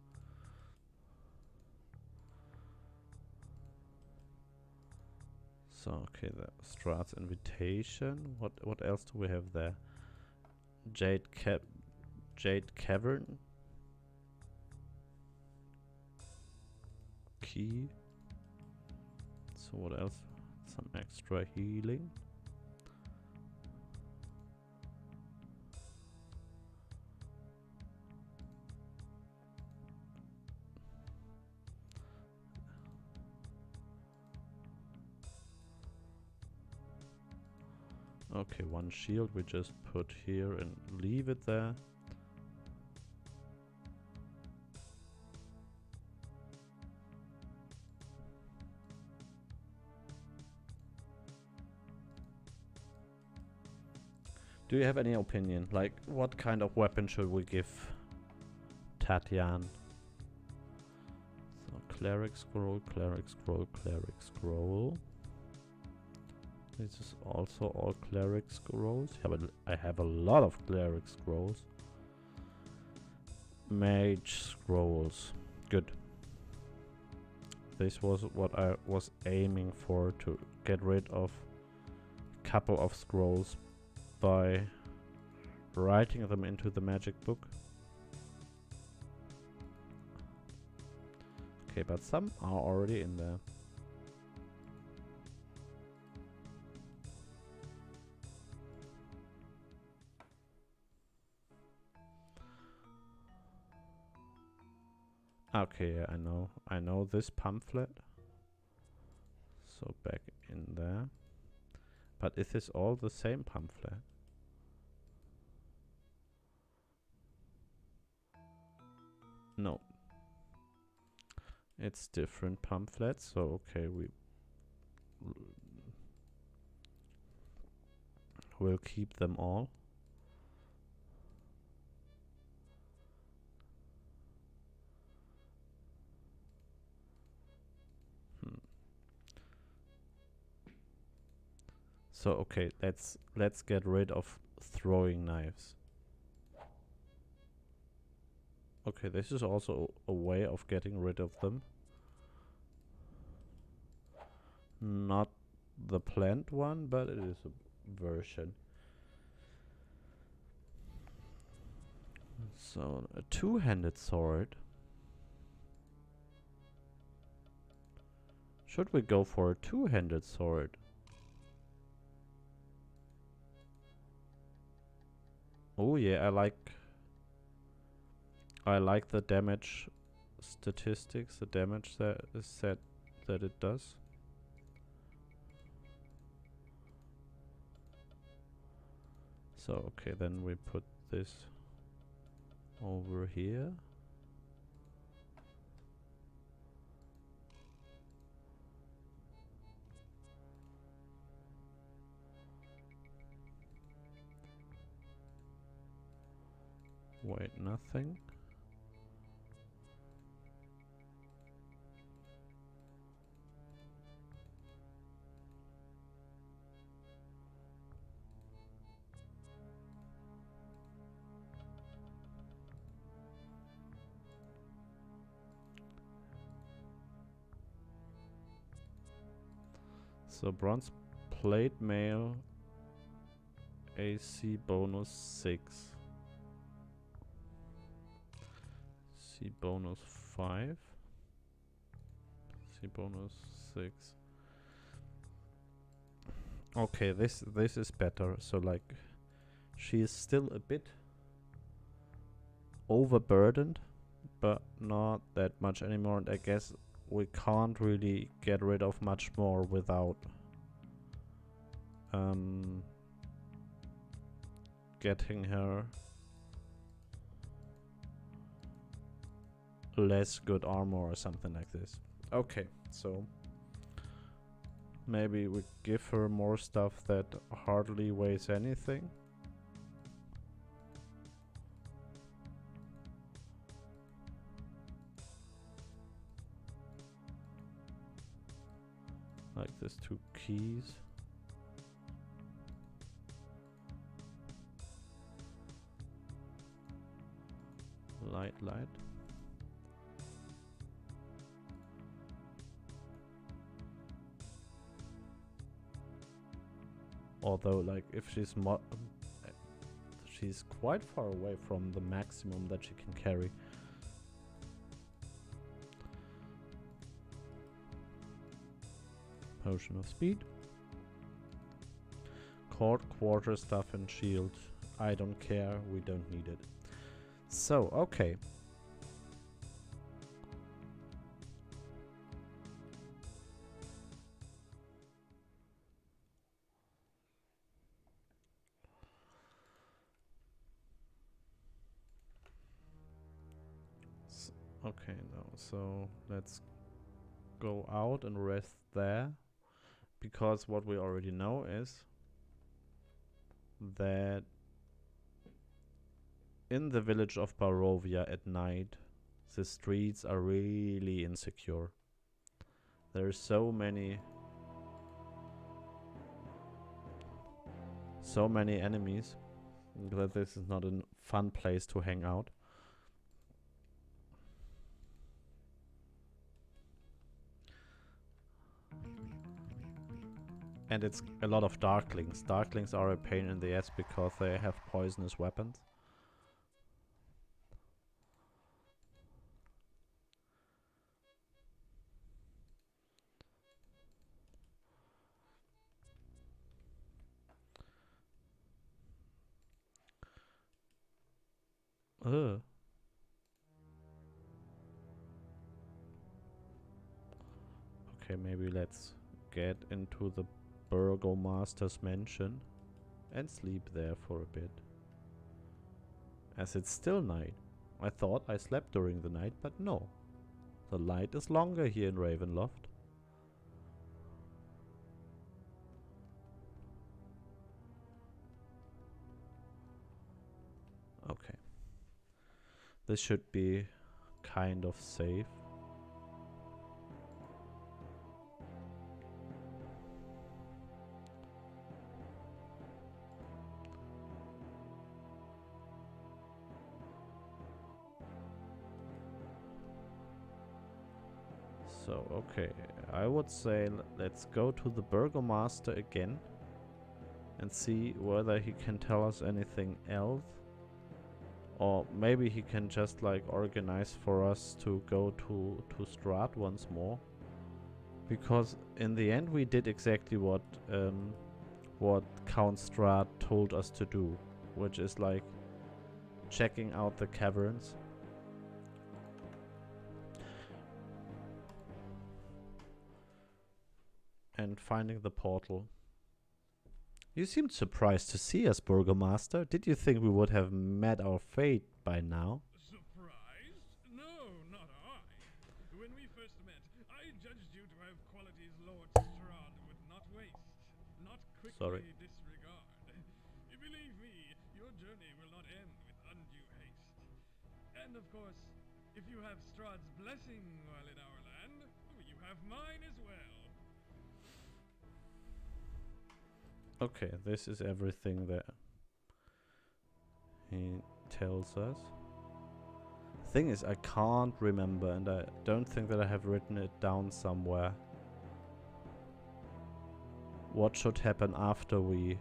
So, okay, the Strahd's invitation. What else do we have there? Jade cavern. Key. So what else? Some extra healing. Okay, one shield we just put here and leave it there. Do you have any opinion? Like, what kind of weapon should we give Tatyan? So, cleric scroll, cleric scroll, cleric scroll. This is also all cleric scrolls. I have a lot of cleric scrolls. Mage scrolls. Good. This was what I was aiming for, to get rid of a couple of scrolls by writing them into the magic book. Okay, but some are already in there. Okay, yeah, I know this pamphlet. So back in there. But is this all the same pamphlet? No. It's different pamphlets, so okay, we'll keep them all. So okay, let's get rid of throwing knives. Okay, this is also a way of getting rid of them. Not the planned one, but it is a version. So, a two-handed sword. Should we go for a two-handed sword? Oh yeah, I like the damage statistics, the damage that is said that it does. So okay, then we put this over here. Wait, nothing. So bronze plate mail, AC bonus 6. C bonus 5. C bonus 6. Okay, this is better. So like, she is still a bit overburdened, but not that much anymore. And I guess we can't really get rid of much more without getting her less good armor or something like this. Okay, so maybe we give her more stuff that hardly weighs anything. Like these 2 keys. Light. Although, like, if she's she's quite far away from the maximum that she can carry. Potion of speed. Quarter staff and shield. I don't care, we don't need it. So, okay. Okay, no, so let's go out and rest there. Because what we already know is that in the village of Barovia at night, the streets are really insecure. There are so many enemies that this is not a fun place to hang out. And it's a lot of darklings. Darklings are a pain in the ass because they have poisonous weapons. Ugh. Okay, maybe let's get into the Burgomaster's mansion and sleep there for a bit. As it's still night. I thought I slept during the night, but no. The light is longer here in Ravenloft. Okay. This should be kind of safe. So, okay, I would say let's go to the Burgomaster again and see whether he can tell us anything else. Or maybe he can just like organize for us to go to Strahd once more. Because in the end we did exactly what Count Strahd told us to do. Which is like checking out the caverns. And finding the portal. You seemed surprised to see us, Burgomaster. Did you think we would have met our fate by now? Surprised? No, not I. When we first met, I judged you to have qualities Lord Strahd would not waste, not quickly disregard. Believe me, your journey will not end with undue haste. And of course, if you have Strahd's blessing while in our land, you have mine as well. Okay, this is everything that he tells us. Thing is, I can't remember, and I don't think that I have written it down somewhere. what should happen after we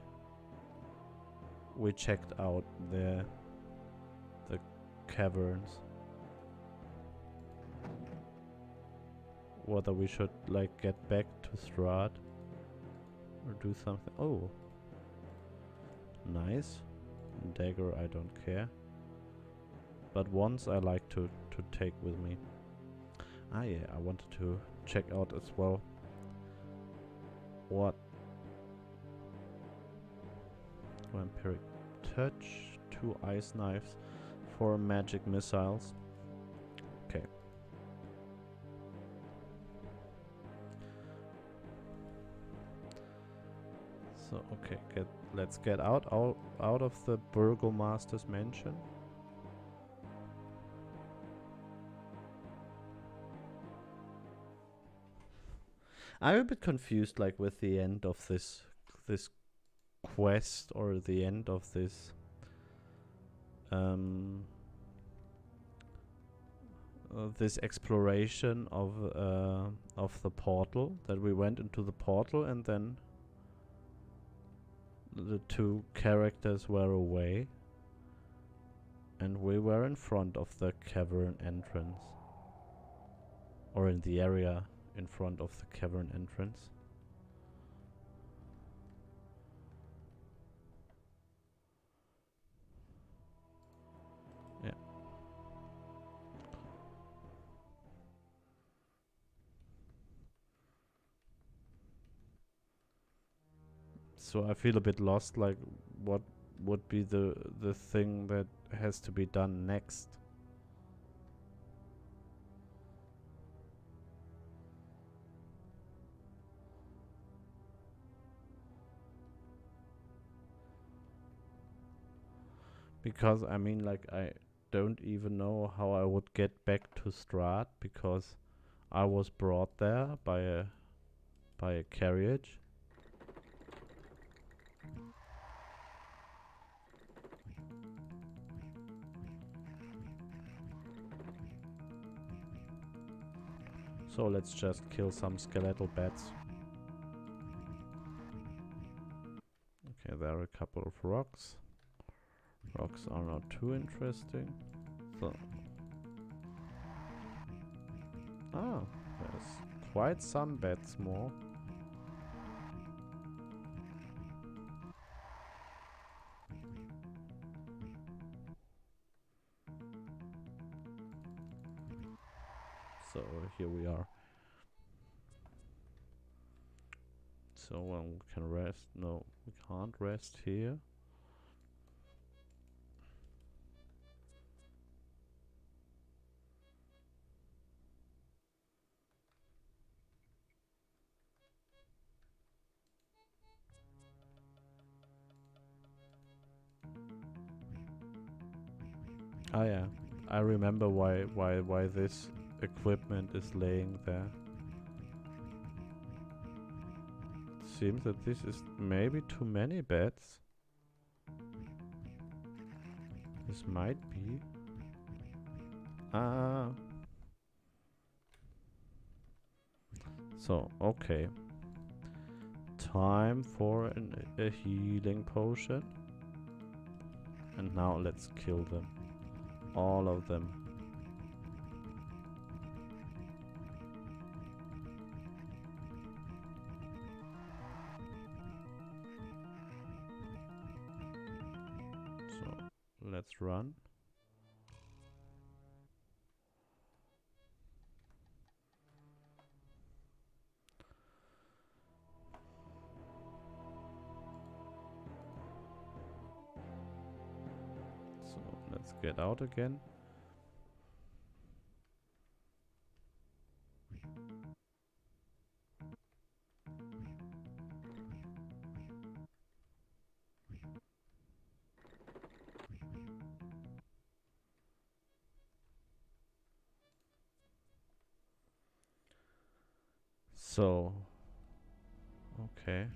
checked out the caverns. Whether we should like get back to Strahd or do something. Oh, nice dagger. I don't care, but once I like to take with me. Ah yeah, I wanted to check out as well what vampiric touch, 2 ice knives, 4 magic missiles. Okay. So okay, let's get out of the Burgomaster's mansion. I'm a bit confused, like with the end of this quest or the end of this this exploration of the portal, that we went into the portal and then the 2 characters were away and we were in front of the cavern entrance, or in the area in front of the cavern entrance. Yeah. So I feel a bit lost, like what would be the thing that has to be done next. Because I mean, like, I don't even know how I would get back to Strahd, because I was brought there by a carriage. So let's just kill some skeletal bats. Okay, there are a couple of rocks. Rocks are not too interesting. So there's quite some bats more. So here we are. So we can rest. No, we can't rest here. Ah yeah, I remember why this equipment is laying there. Seems that this is maybe too many beds. This might be. Ah. So, okay. Time for a healing potion. And now let's kill them. All of them. So, let's run. So, let's get out again. So, okay.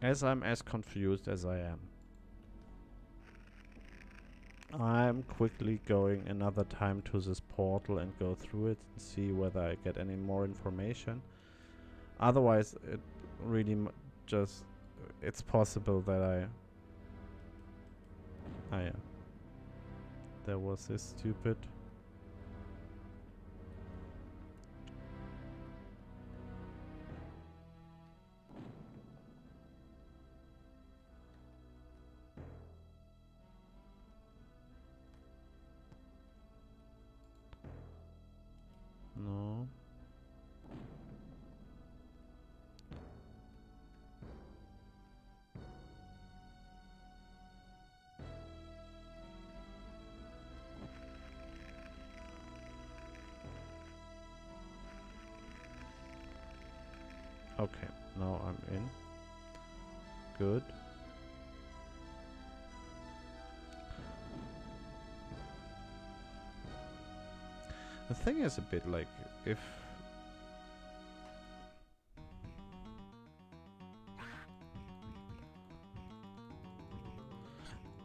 As I'm as confused as I am. I'm quickly going another time to this portal and go through it and see whether I get any more information. Otherwise, it really just... it's possible that there was this stupid... No. Okay, now I'm in. Good. The thing is a bit like, if...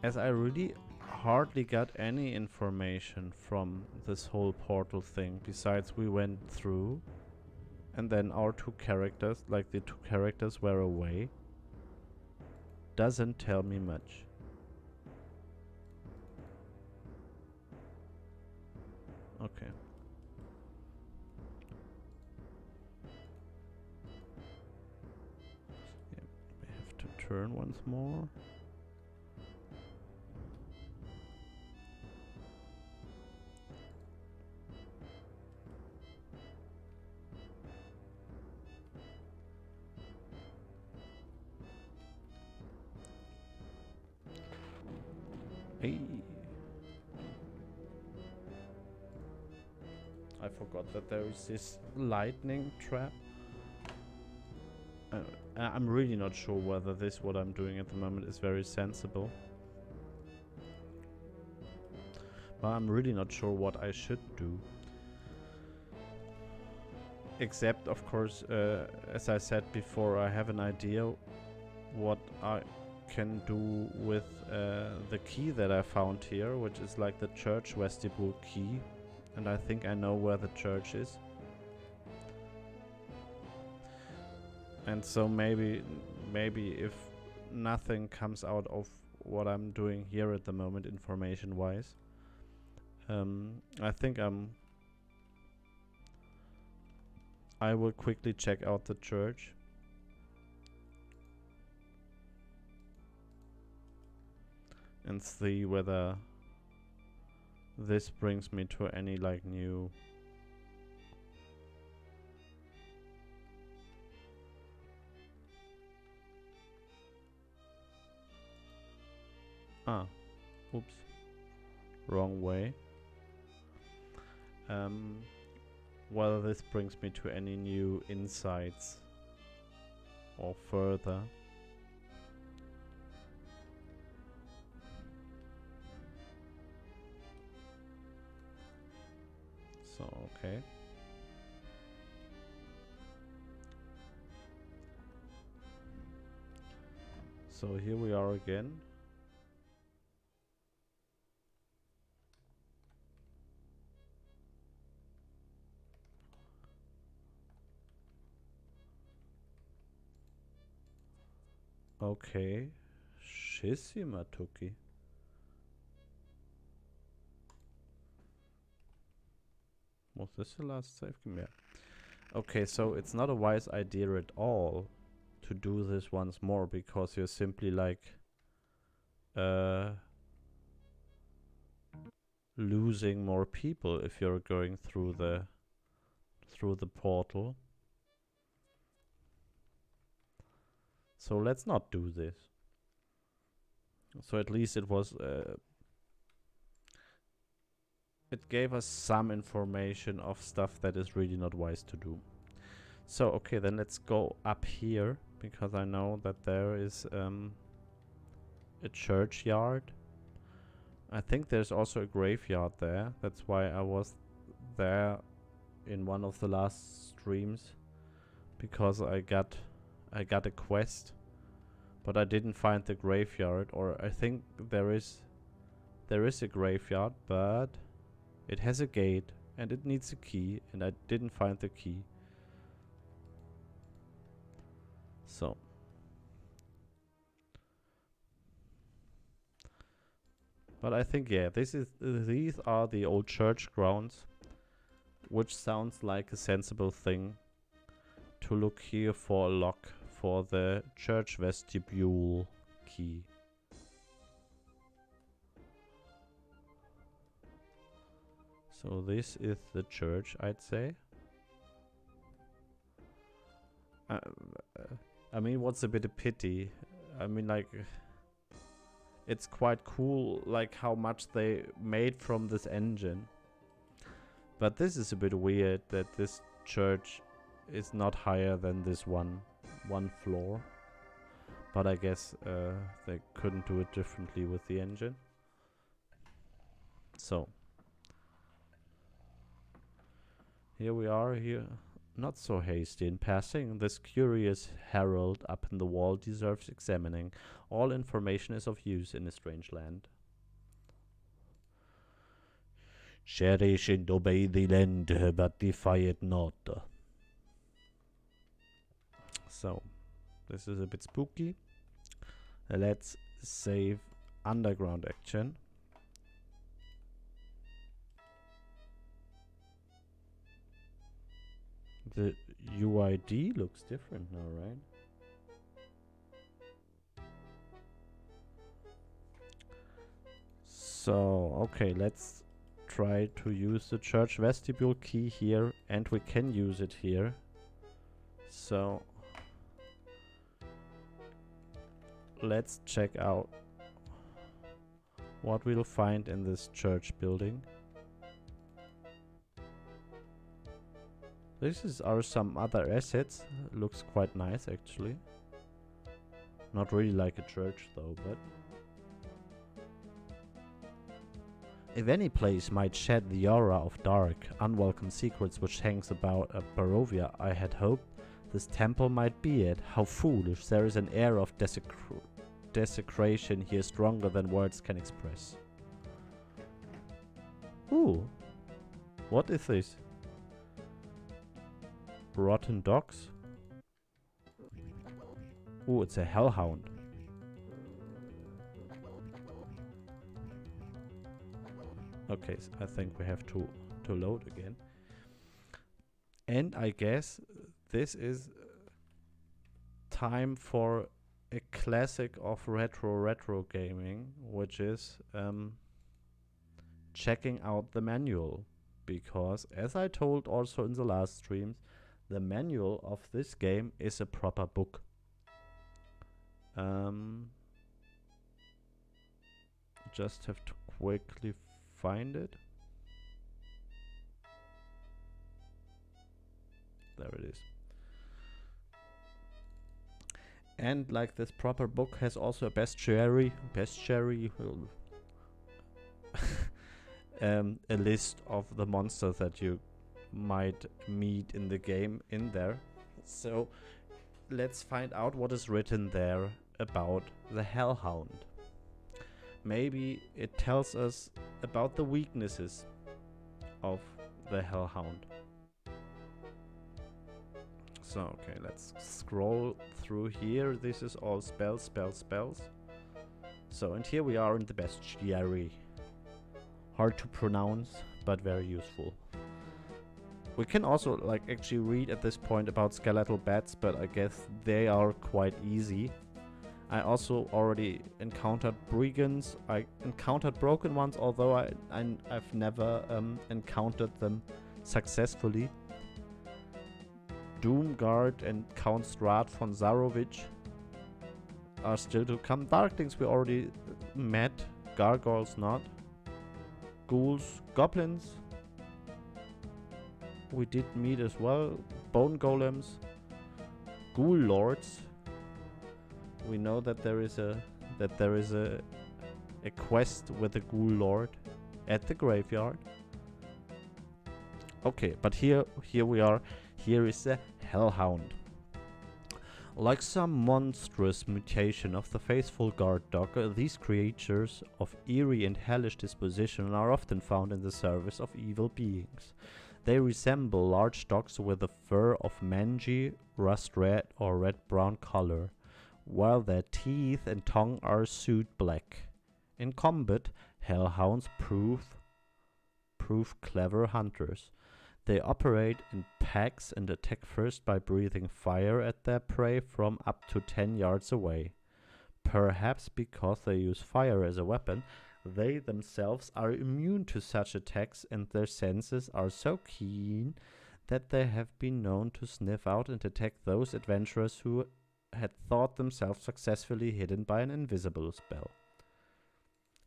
as I really hardly got any information from this whole portal thing, besides we went through, and then our two characters, like the two characters were away, doesn't tell me much. Okay. Yeah, we have to turn once more. Hey. I forgot that there is this lightning trap. I'm really not sure whether this, what I'm doing at the moment, is very sensible. But I'm really not sure what I should do. Except, of course, as I said before, I have an idea what I can do with the key that I found here, which is like the church vestibule key. And I think I know where the church is. And so maybe if nothing comes out of what I'm doing here at the moment, information-wise, I think I will quickly check out the church. And see whether this brings me to any like new... Ah, oops, wrong way. Whether this brings me to any new insights or further. So, okay. So here we are again. Okay. Shissimatuki. Was this the last save game? Yeah. Okay, so it's not a wise idea at all to do this once more, because you're simply like losing more people if you're going through the portal. So let's not do this. So at least it was it gave us some information of stuff that is really not wise to do. So okay, then let's go up here, because I know that there is a churchyard. I think there's also a graveyard there. That's why I was there in one of the last streams, because I got a quest But I didn't find the graveyard, or I think there is a graveyard, but it has a gate and it needs a key, and I didn't find the key. So but I think, yeah, these are the old church grounds, which sounds like a sensible thing to look here for a lock for the church vestibule key. So this is the church, I'd say. I mean, what's a bit of pity? I mean, like, it's quite cool, like, how much they made from this engine. But this is a bit weird that this church is not higher than this one floor. But I guess they couldn't do it differently with the engine. So here we are, here. Not so hasty in passing. This curious herald up in the wall deserves examining. All information is of use in a strange land. Cherish and obey the land, but defy it not. So, this is a bit spooky. Let's save underground action. The UID looks different now, right? So, okay, let's try to use the church vestibule key here, and we can use it here. So, let's check out what we'll find in this church building. Are some other assets. Looks quite nice, actually. Not really like a church, though, but... If any place might shed the aura of dark, unwelcome secrets which hangs about Barovia, I had hoped this temple might be it. How foolish. There is an air of desecration here stronger than words can express. Ooh. What is this? Rotten dogs? Ooh, it's a hellhound. Okay, so I think we have to load again. And I guess this is time for a classic of retro gaming, which is checking out the manual. Because, as I told also in the last streams, the manual of this game is a proper book. Just have to quickly find it. There it is. And like this proper book has also a bestiary, a list of the monsters that you might meet in the game in there. So let's find out what is written there about the Hellhound. Maybe it tells us about the weaknesses of the Hellhound. So, okay, let's scroll through here. This is all spells. So, and here we are in the bestiary. Hard to pronounce, but very useful. We can also, like, actually read at this point about skeletal bats, but I guess they are quite easy. I also already encountered brigands. I encountered broken ones, although I've never encountered them successfully. Doomguard and Count Strahd von Zarovich are still to come. Darklings we already met. Gargoyles not. Ghouls, goblins we did meet as well. Bone golems, ghoul lords. We know that there is a quest with a ghoul lord at the graveyard. Okay, but here we are. Here is a hellhound. Like some monstrous mutation of the faithful guard dog, these creatures of eerie and hellish disposition are often found in the service of evil beings. They resemble large dogs with a fur of mangy, rust red or red-brown color, while their teeth and tongue are soot black. In combat, hellhounds prove clever hunters. They operate in packs and attack first by breathing fire at their prey from up to 10 yards away. Perhaps because they use fire as a weapon, they themselves are immune to such attacks, and their senses are so keen that they have been known to sniff out and attack those adventurers who had thought themselves successfully hidden by an invisible spell.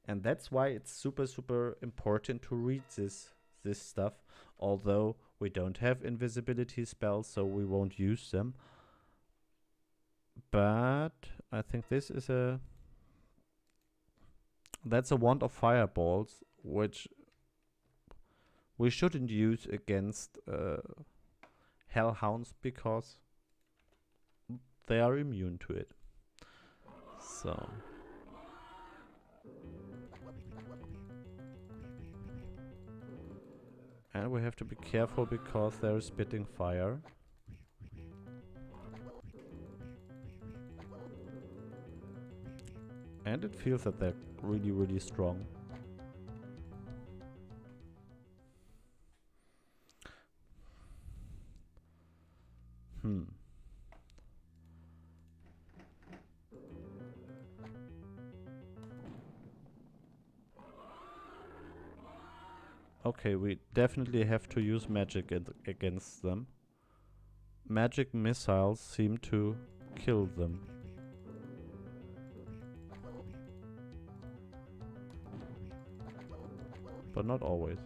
And that's why it's super important to read this stuff, although we don't have invisibility spells, so we won't use them. But I think this is that's a wand of fireballs, which we shouldn't use against hellhounds because they are immune to it. So and we have to be careful because they're spitting fire. And it feels that they're really strong. Okay, we definitely have to use magic against them. Magic missiles seem to kill them. But not always.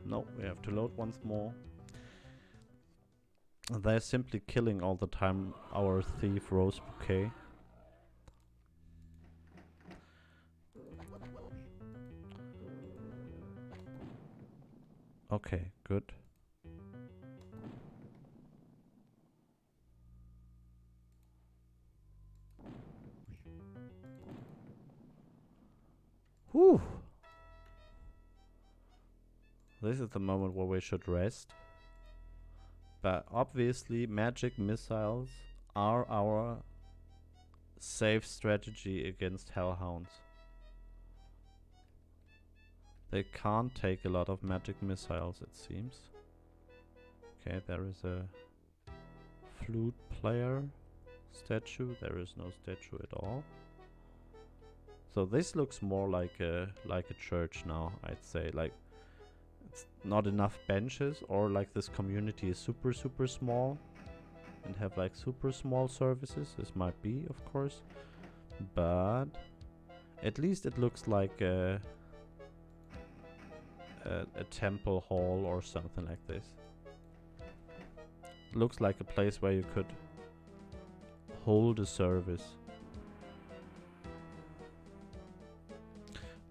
No, we have to load once more. They're simply killing all the time our thief Rose Bouquet. Okay, good. Whew. This is the moment where we should rest. But obviously magic missiles are our safe strategy against hellhounds. They can't take a lot of magic missiles, it seems. Okay, there is a flute player statue. There is no statue at all. So this looks more like a church now, I'd say. Like, it's not enough benches, or like this community is super small and have like super small services. This might be, of course, but at least it looks like a temple hall or something like this. Looks like a place where you could hold a service.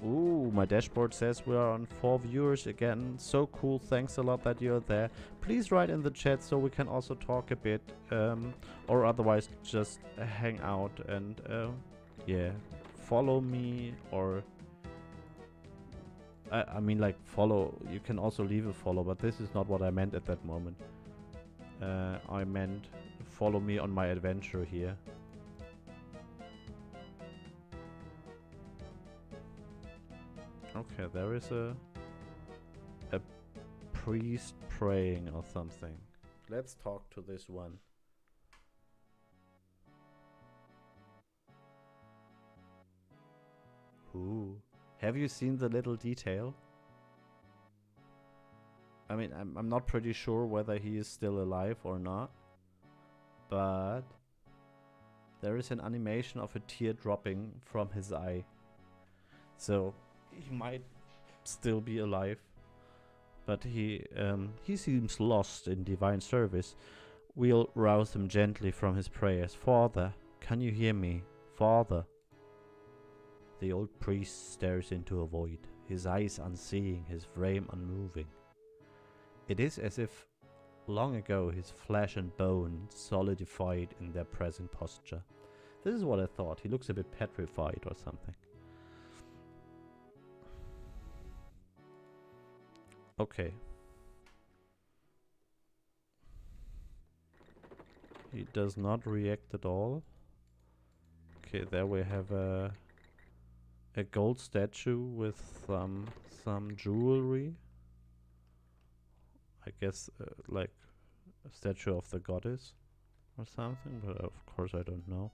Ooh, my dashboard says we are on 4 viewers again. So cool, thanks a lot that you're there. Please write in the chat so we can also talk a bit, or otherwise just hang out and yeah, follow me, or I mean, like, follow. You can also leave a follow, but this is not what I meant at that moment. I meant follow me on my adventure here. Okay, there is a priest praying or something. Let's talk to this one. Ooh. Have you seen the little detail? I mean, I'm not pretty sure whether he is still alive or not, but there is an animation of a tear dropping from his eye. So he might still be alive. but he seems lost in divine service. We'll rouse him gently from his prayers. Father, can you hear me? Father. The old priest stares into a void, his eyes unseeing, his frame unmoving. It is as if long ago his flesh and bone solidified in their present posture. This is what I thought. He looks a bit petrified or something. Okay. He does not react at all. Okay, there we have a gold statue with some jewelry. I guess like a statue of the goddess or something, but of course I don't know.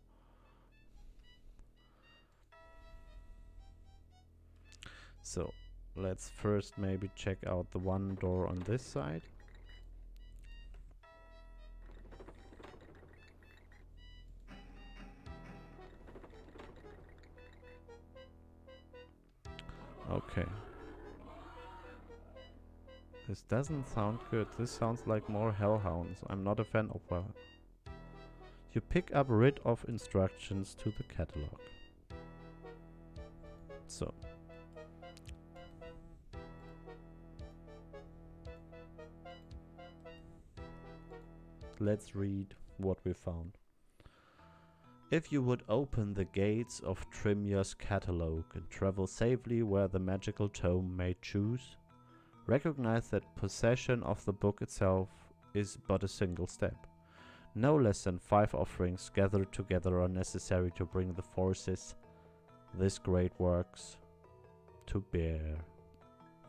So let's first maybe check out the one door on this side. Okay. This doesn't sound good. This sounds like more hellhounds. I'm not a fan of You pick up rid of instructions to the catalog. So. Let's read what we found. If you would open the gates of Trimia's catalog and travel safely where the magical tome may choose, recognize that possession of the book itself is but a single step. No less than 5 offerings gathered together are necessary to bring the forces this great works to bear.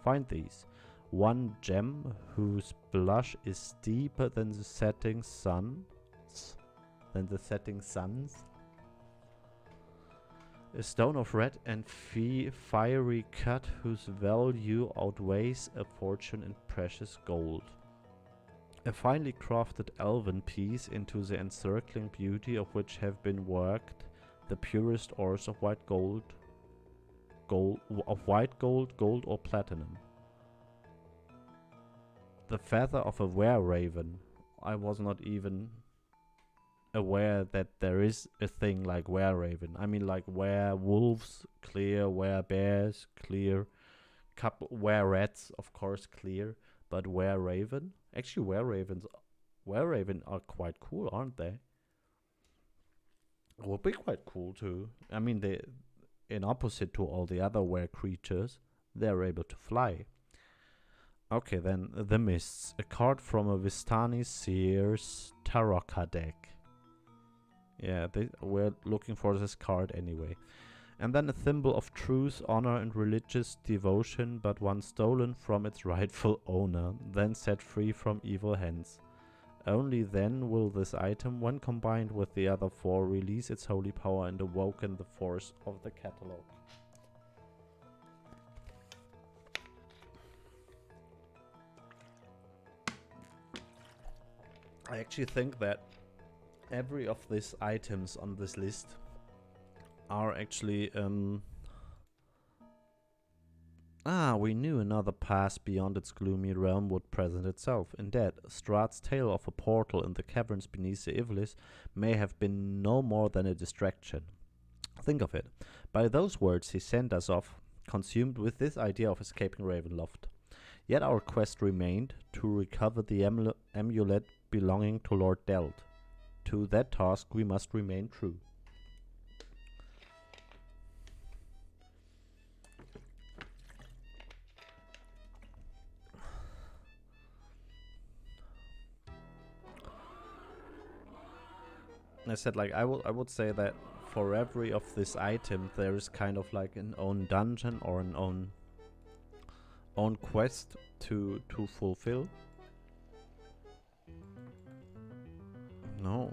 Find these. 1 gem whose blush is deeper than the setting sun. A stone of red and fiery cut whose value outweighs a fortune in precious gold. A finely crafted elven piece into the encircling beauty of which have been worked the purest ores of white gold, gold or platinum. The feather of a were-raven. I was not even aware that there is a thing like were-raven. I mean, like werewolves, clear, were-bears, clear, couple were-rats, of course, clear, but were-raven? Actually, were-raven are quite cool, aren't they? Would be quite cool too. I mean, they, in opposite to all the other were-creatures, they're able to fly. Okay, then the mists. A card from a Vistani Seer's Tarot deck. Yeah, we're looking for this card anyway. And then a thimble of truth, honor, and religious devotion, but one stolen from its rightful owner, then set free from evil hands. Only then will this item, when combined with the other 4, release its holy power and awaken the force of the catalog. I actually think that every of these items on this list are actually we knew another path beyond its gloomy realm would present itself. Indeed, Strahd's tale of a portal in the caverns beneath the Ivers may have been no more than a distraction. Think of it. By those words he sent us off, consumed with this idea of escaping Ravenloft. Yet our quest remained to recover the amulet belonging to Lord Delt. To that task we must remain true. I said, like, I would say that for every of this item there is kind of like an own dungeon or an own quest to fulfill. No.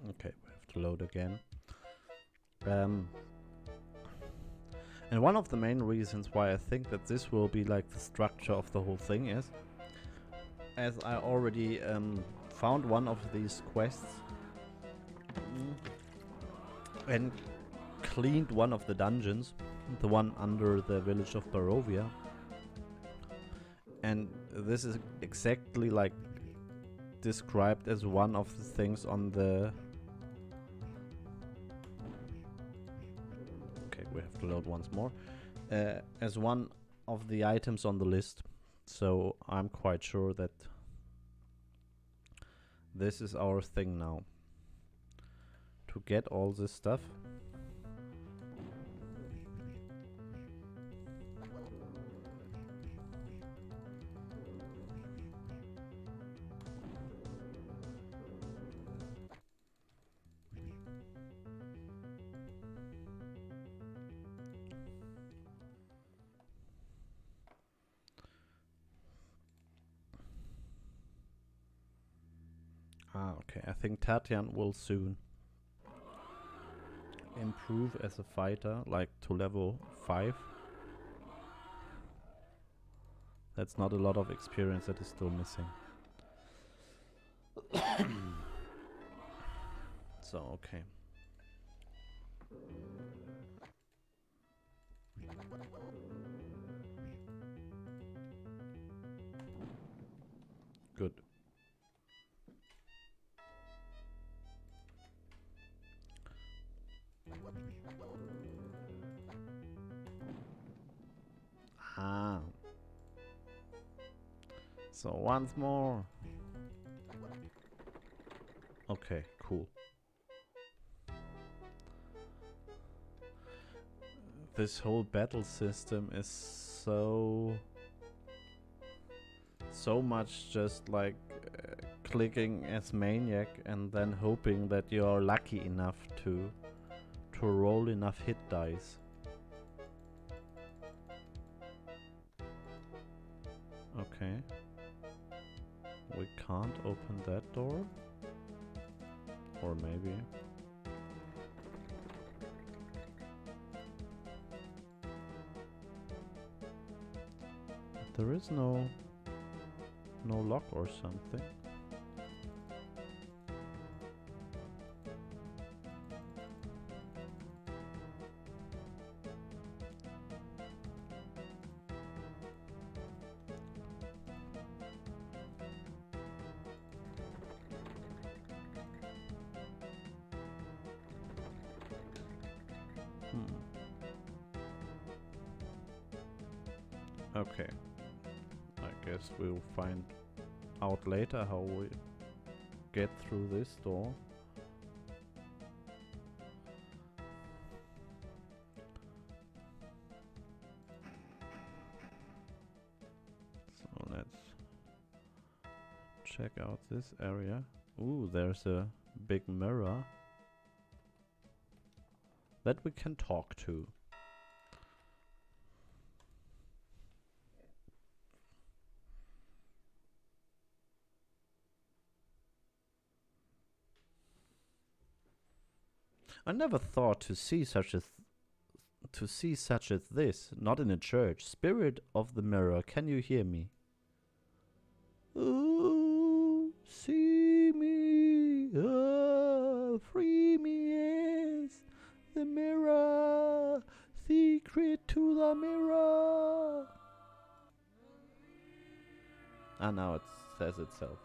Okay, we have to load again. Um, and one of the main reasons why I think that this will be like the structure of the whole thing is, as I already found one of these quests and cleaned one of the dungeons, the one under the village of Barovia. And this is exactly like described as one of the things on the... Okay, we have to load once more. As one of the items on the list. So I'm quite sure that this is our thing now. To get all this stuff. Okay, I think Tatian will soon improve as a fighter, like to level 5. That's not a lot of experience that is still missing. So, okay. Good. Ah. So once more. Okay, cool. This whole battle system is so much just like clicking as maniac and then hoping that you are lucky enough to roll enough hit dice. Okay. We can't open that door. Or maybe. There is no lock or something. Okay. I guess we'll find out later how we get through this door. So let's check out this area. Ooh, there's a big mirror that we can talk to. I never thought to see such as this, not in a church. Spirit of the mirror, can you hear me? Ooh, see me, free me as the mirror, secret to the mirror. Ah, now it says itself.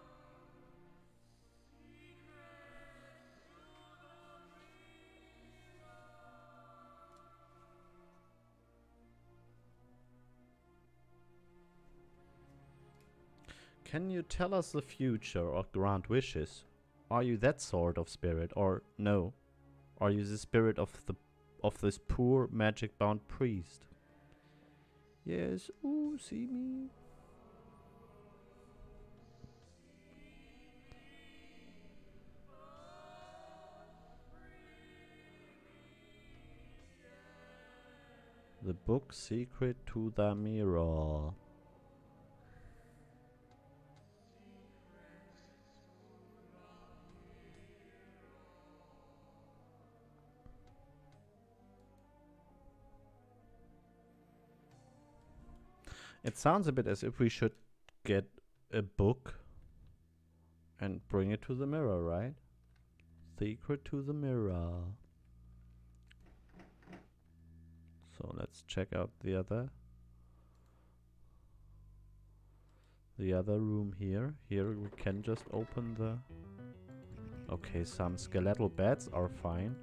Can you tell us the future or grant wishes? Are you that sort of spirit, or no? Are you the spirit of this poor magic-bound priest? Yes, ooh, see me. The book Secret to the Mirror. It sounds a bit as if we should get a book and bring it to the mirror, right? Secret to the mirror. So let's check out the other room here. Here we can just open the... Okay, some skeletal beds are fine.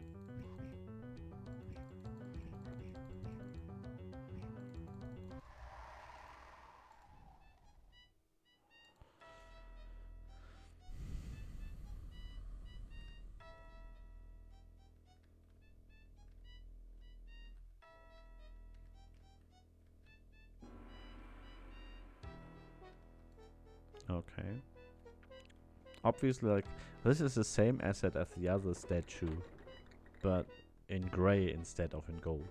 Okay. Obviously, like, this is the same asset as the other statue, but in grey instead of in gold.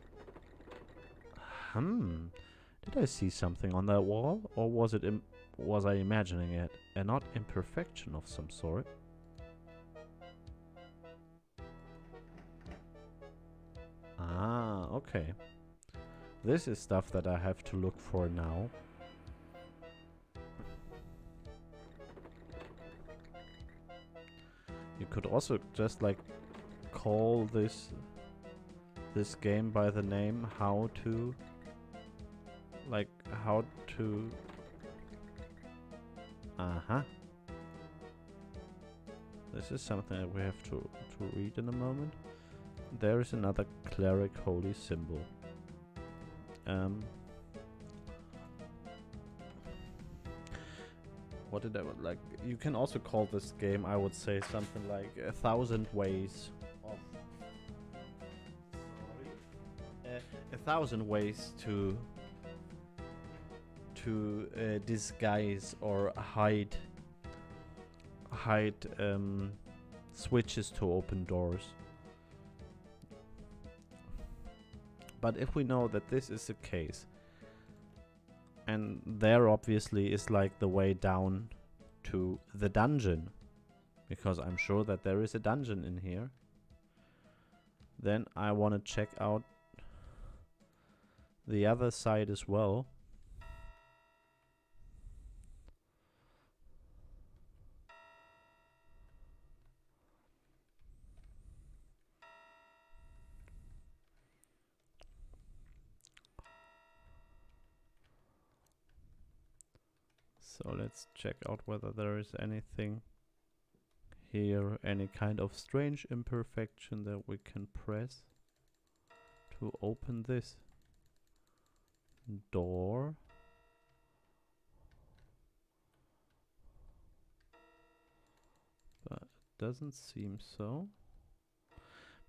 Did I see something on that wall, or was it was I imagining it? An odd imperfection of some sort? Ah, okay. This is stuff that I have to look for now. You could also just like call this game by the name how to This is something that we have to read in a moment. There is another cleric holy symbol. What did I want? Like, you can also call this game, I would say, something like 1,000 ways of... Sorry. 1,000 ways to disguise or hide switches to open doors. But if we know that this is the case, and there obviously is like the way down to the dungeon, because I'm sure that there is a dungeon in here, then I want to check out the other side as well. So let's check out whether there is anything here, any kind of strange imperfection that we can press to open this door. But it doesn't seem so.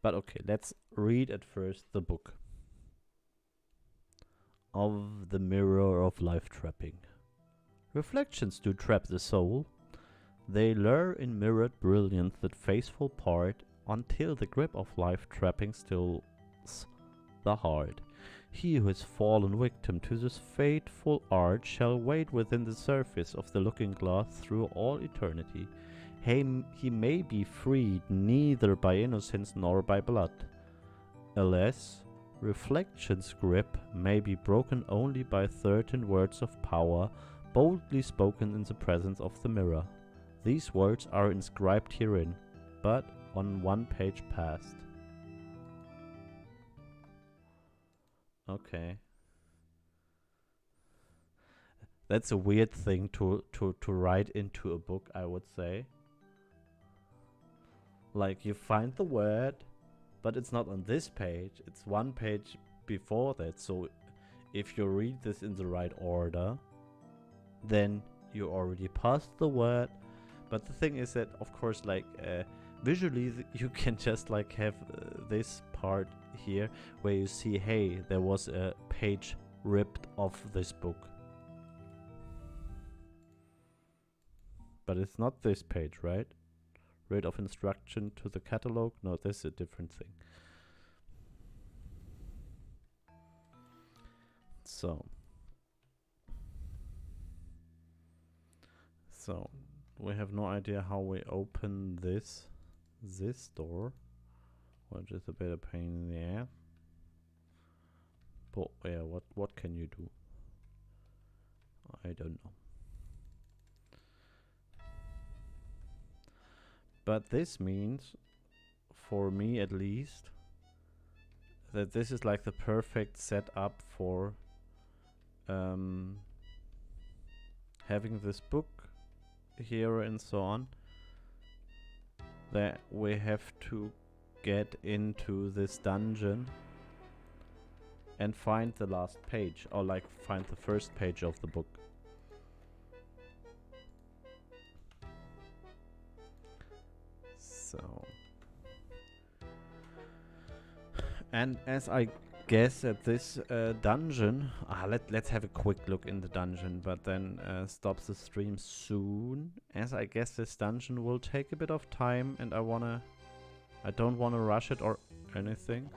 But okay, let's read at first the book of the Mirror of Life Trapping. Reflections do trap the soul. They lure in mirrored brilliance that faithful part until the grip of life trapping stills the heart. He who has fallen victim to this fateful art shall wait within the surface of the looking glass through all eternity. He may be freed neither by innocence nor by blood. Alas, reflection's grip may be broken only by certain words of power boldly spoken in the presence of the mirror. These words are inscribed herein, but on one page past. Okay. That's a weird thing to write into a book, I would say. Like, you find the word, but it's not on this page. It's one page before that. So if you read this in the right order, then you already passed the word. But the thing is that, of course, like visually you can just like have this part here where you see, hey, there was a page ripped off this book. But it's not this page, right? Read of instruction to the catalog. No, this is a different thing. So we have no idea how we open this door, which is a bit of pain in the ass. But yeah, what can you do? I don't know. But this means, for me at least, that this is like the perfect setup for having this book here and so on. That we have to get into this dungeon and find the last page, or like find the first page of the book. So, and as I guess at this dungeon, let's have a quick look in the dungeon, but then stop the stream soon, as I guess this dungeon will take a bit of time, and I don't wanna rush it or anything.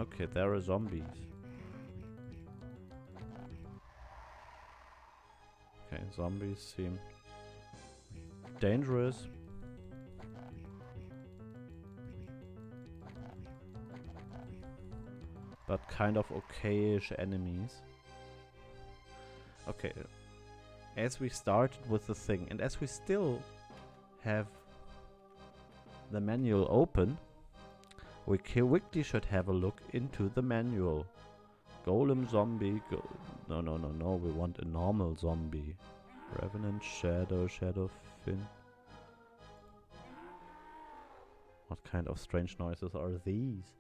Okay, there are zombies. Okay, zombies seem dangerous. But kind of okay-ish enemies. Okay, as we started with the thing, and as we still have the manual open, we quickly should have a look into the manual. Golem zombie, no, we want a normal zombie. Revenant, shadow fin. What kind of strange noises are these?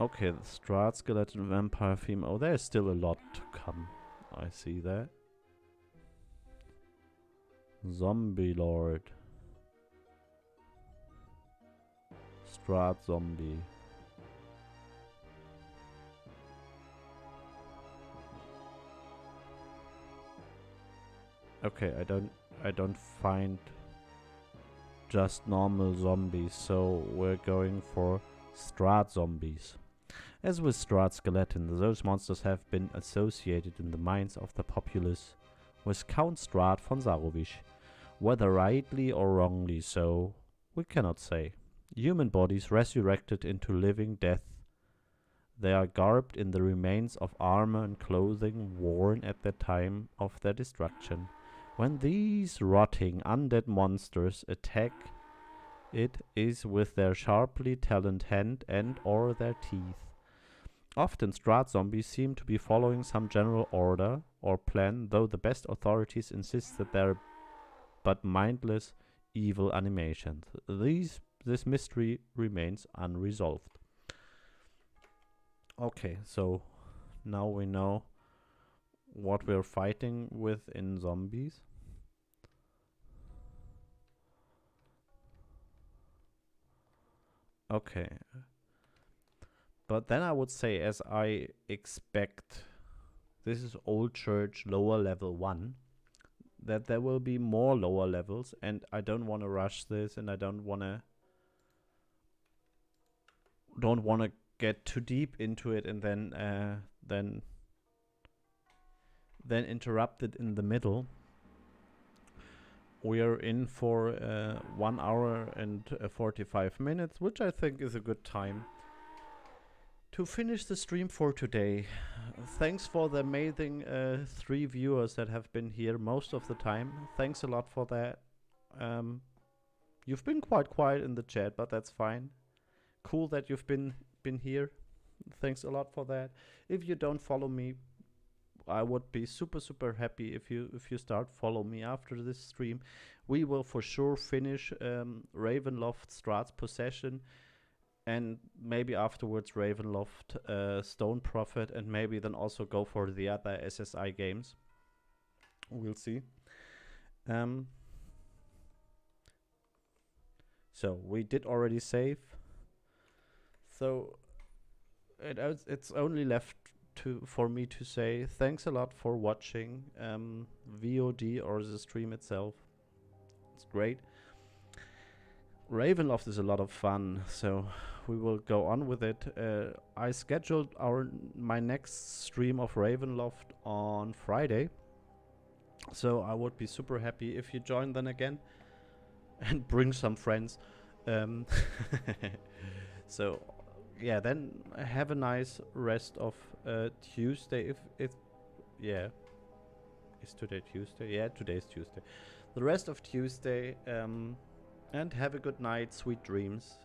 Okay, the Strahd skeleton vampire theme. Oh, there's still a lot to come. I see that. Zombie lord. Strahd zombie. Okay, I don't find just normal zombies, so we're going for Strahd zombies. As with Strahd skeleton, those monsters have been associated in the minds of the populace with Count Strahd von Zarovic. Whether rightly or wrongly so, we cannot say. Human bodies resurrected into living death. They are garbed in the remains of armor and clothing worn at the time of their destruction. When these rotting undead monsters attack, it is with their sharply taloned hand and or their teeth. Often Strahd zombies seem to be following some general order or plan, though the best authorities insist that they're but mindless, evil animations. This mystery remains unresolved. Okay, so now we know what we're fighting with in zombies. Okay. But then I would say, as I expect, this is Old Church lower level 1, that there will be more lower levels, and I don't want to rush this, and I don't want to get too deep into it and then interrupt it in the middle. We are in for 1 hour and 45 minutes, which I think is a good time to finish the stream for today. Thanks for the amazing 3 viewers that have been here most of the time. Thanks a lot for that. You've been quite quiet in the chat, but that's fine. Cool that you've been here. Thanks a lot for that. If you don't follow me, I would be super happy if you start follow me after this stream. We will for sure finish Ravenloft Strahd's Possession, and maybe afterwards Ravenloft Stone Prophet, and maybe then also go for the other SSI games. We'll see. So we did already save. So it's only left for me to say thanks a lot for watching VOD or the stream itself. It's great. Ravenloft is a lot of fun, so we will go on with it. I scheduled my next stream of Ravenloft on Friday, so I would be super happy if you join then again and bring some friends. So yeah, then have a nice rest of Tuesday. Is today Tuesday? Yeah, today's Tuesday. The rest of Tuesday, and have a good night, sweet dreams.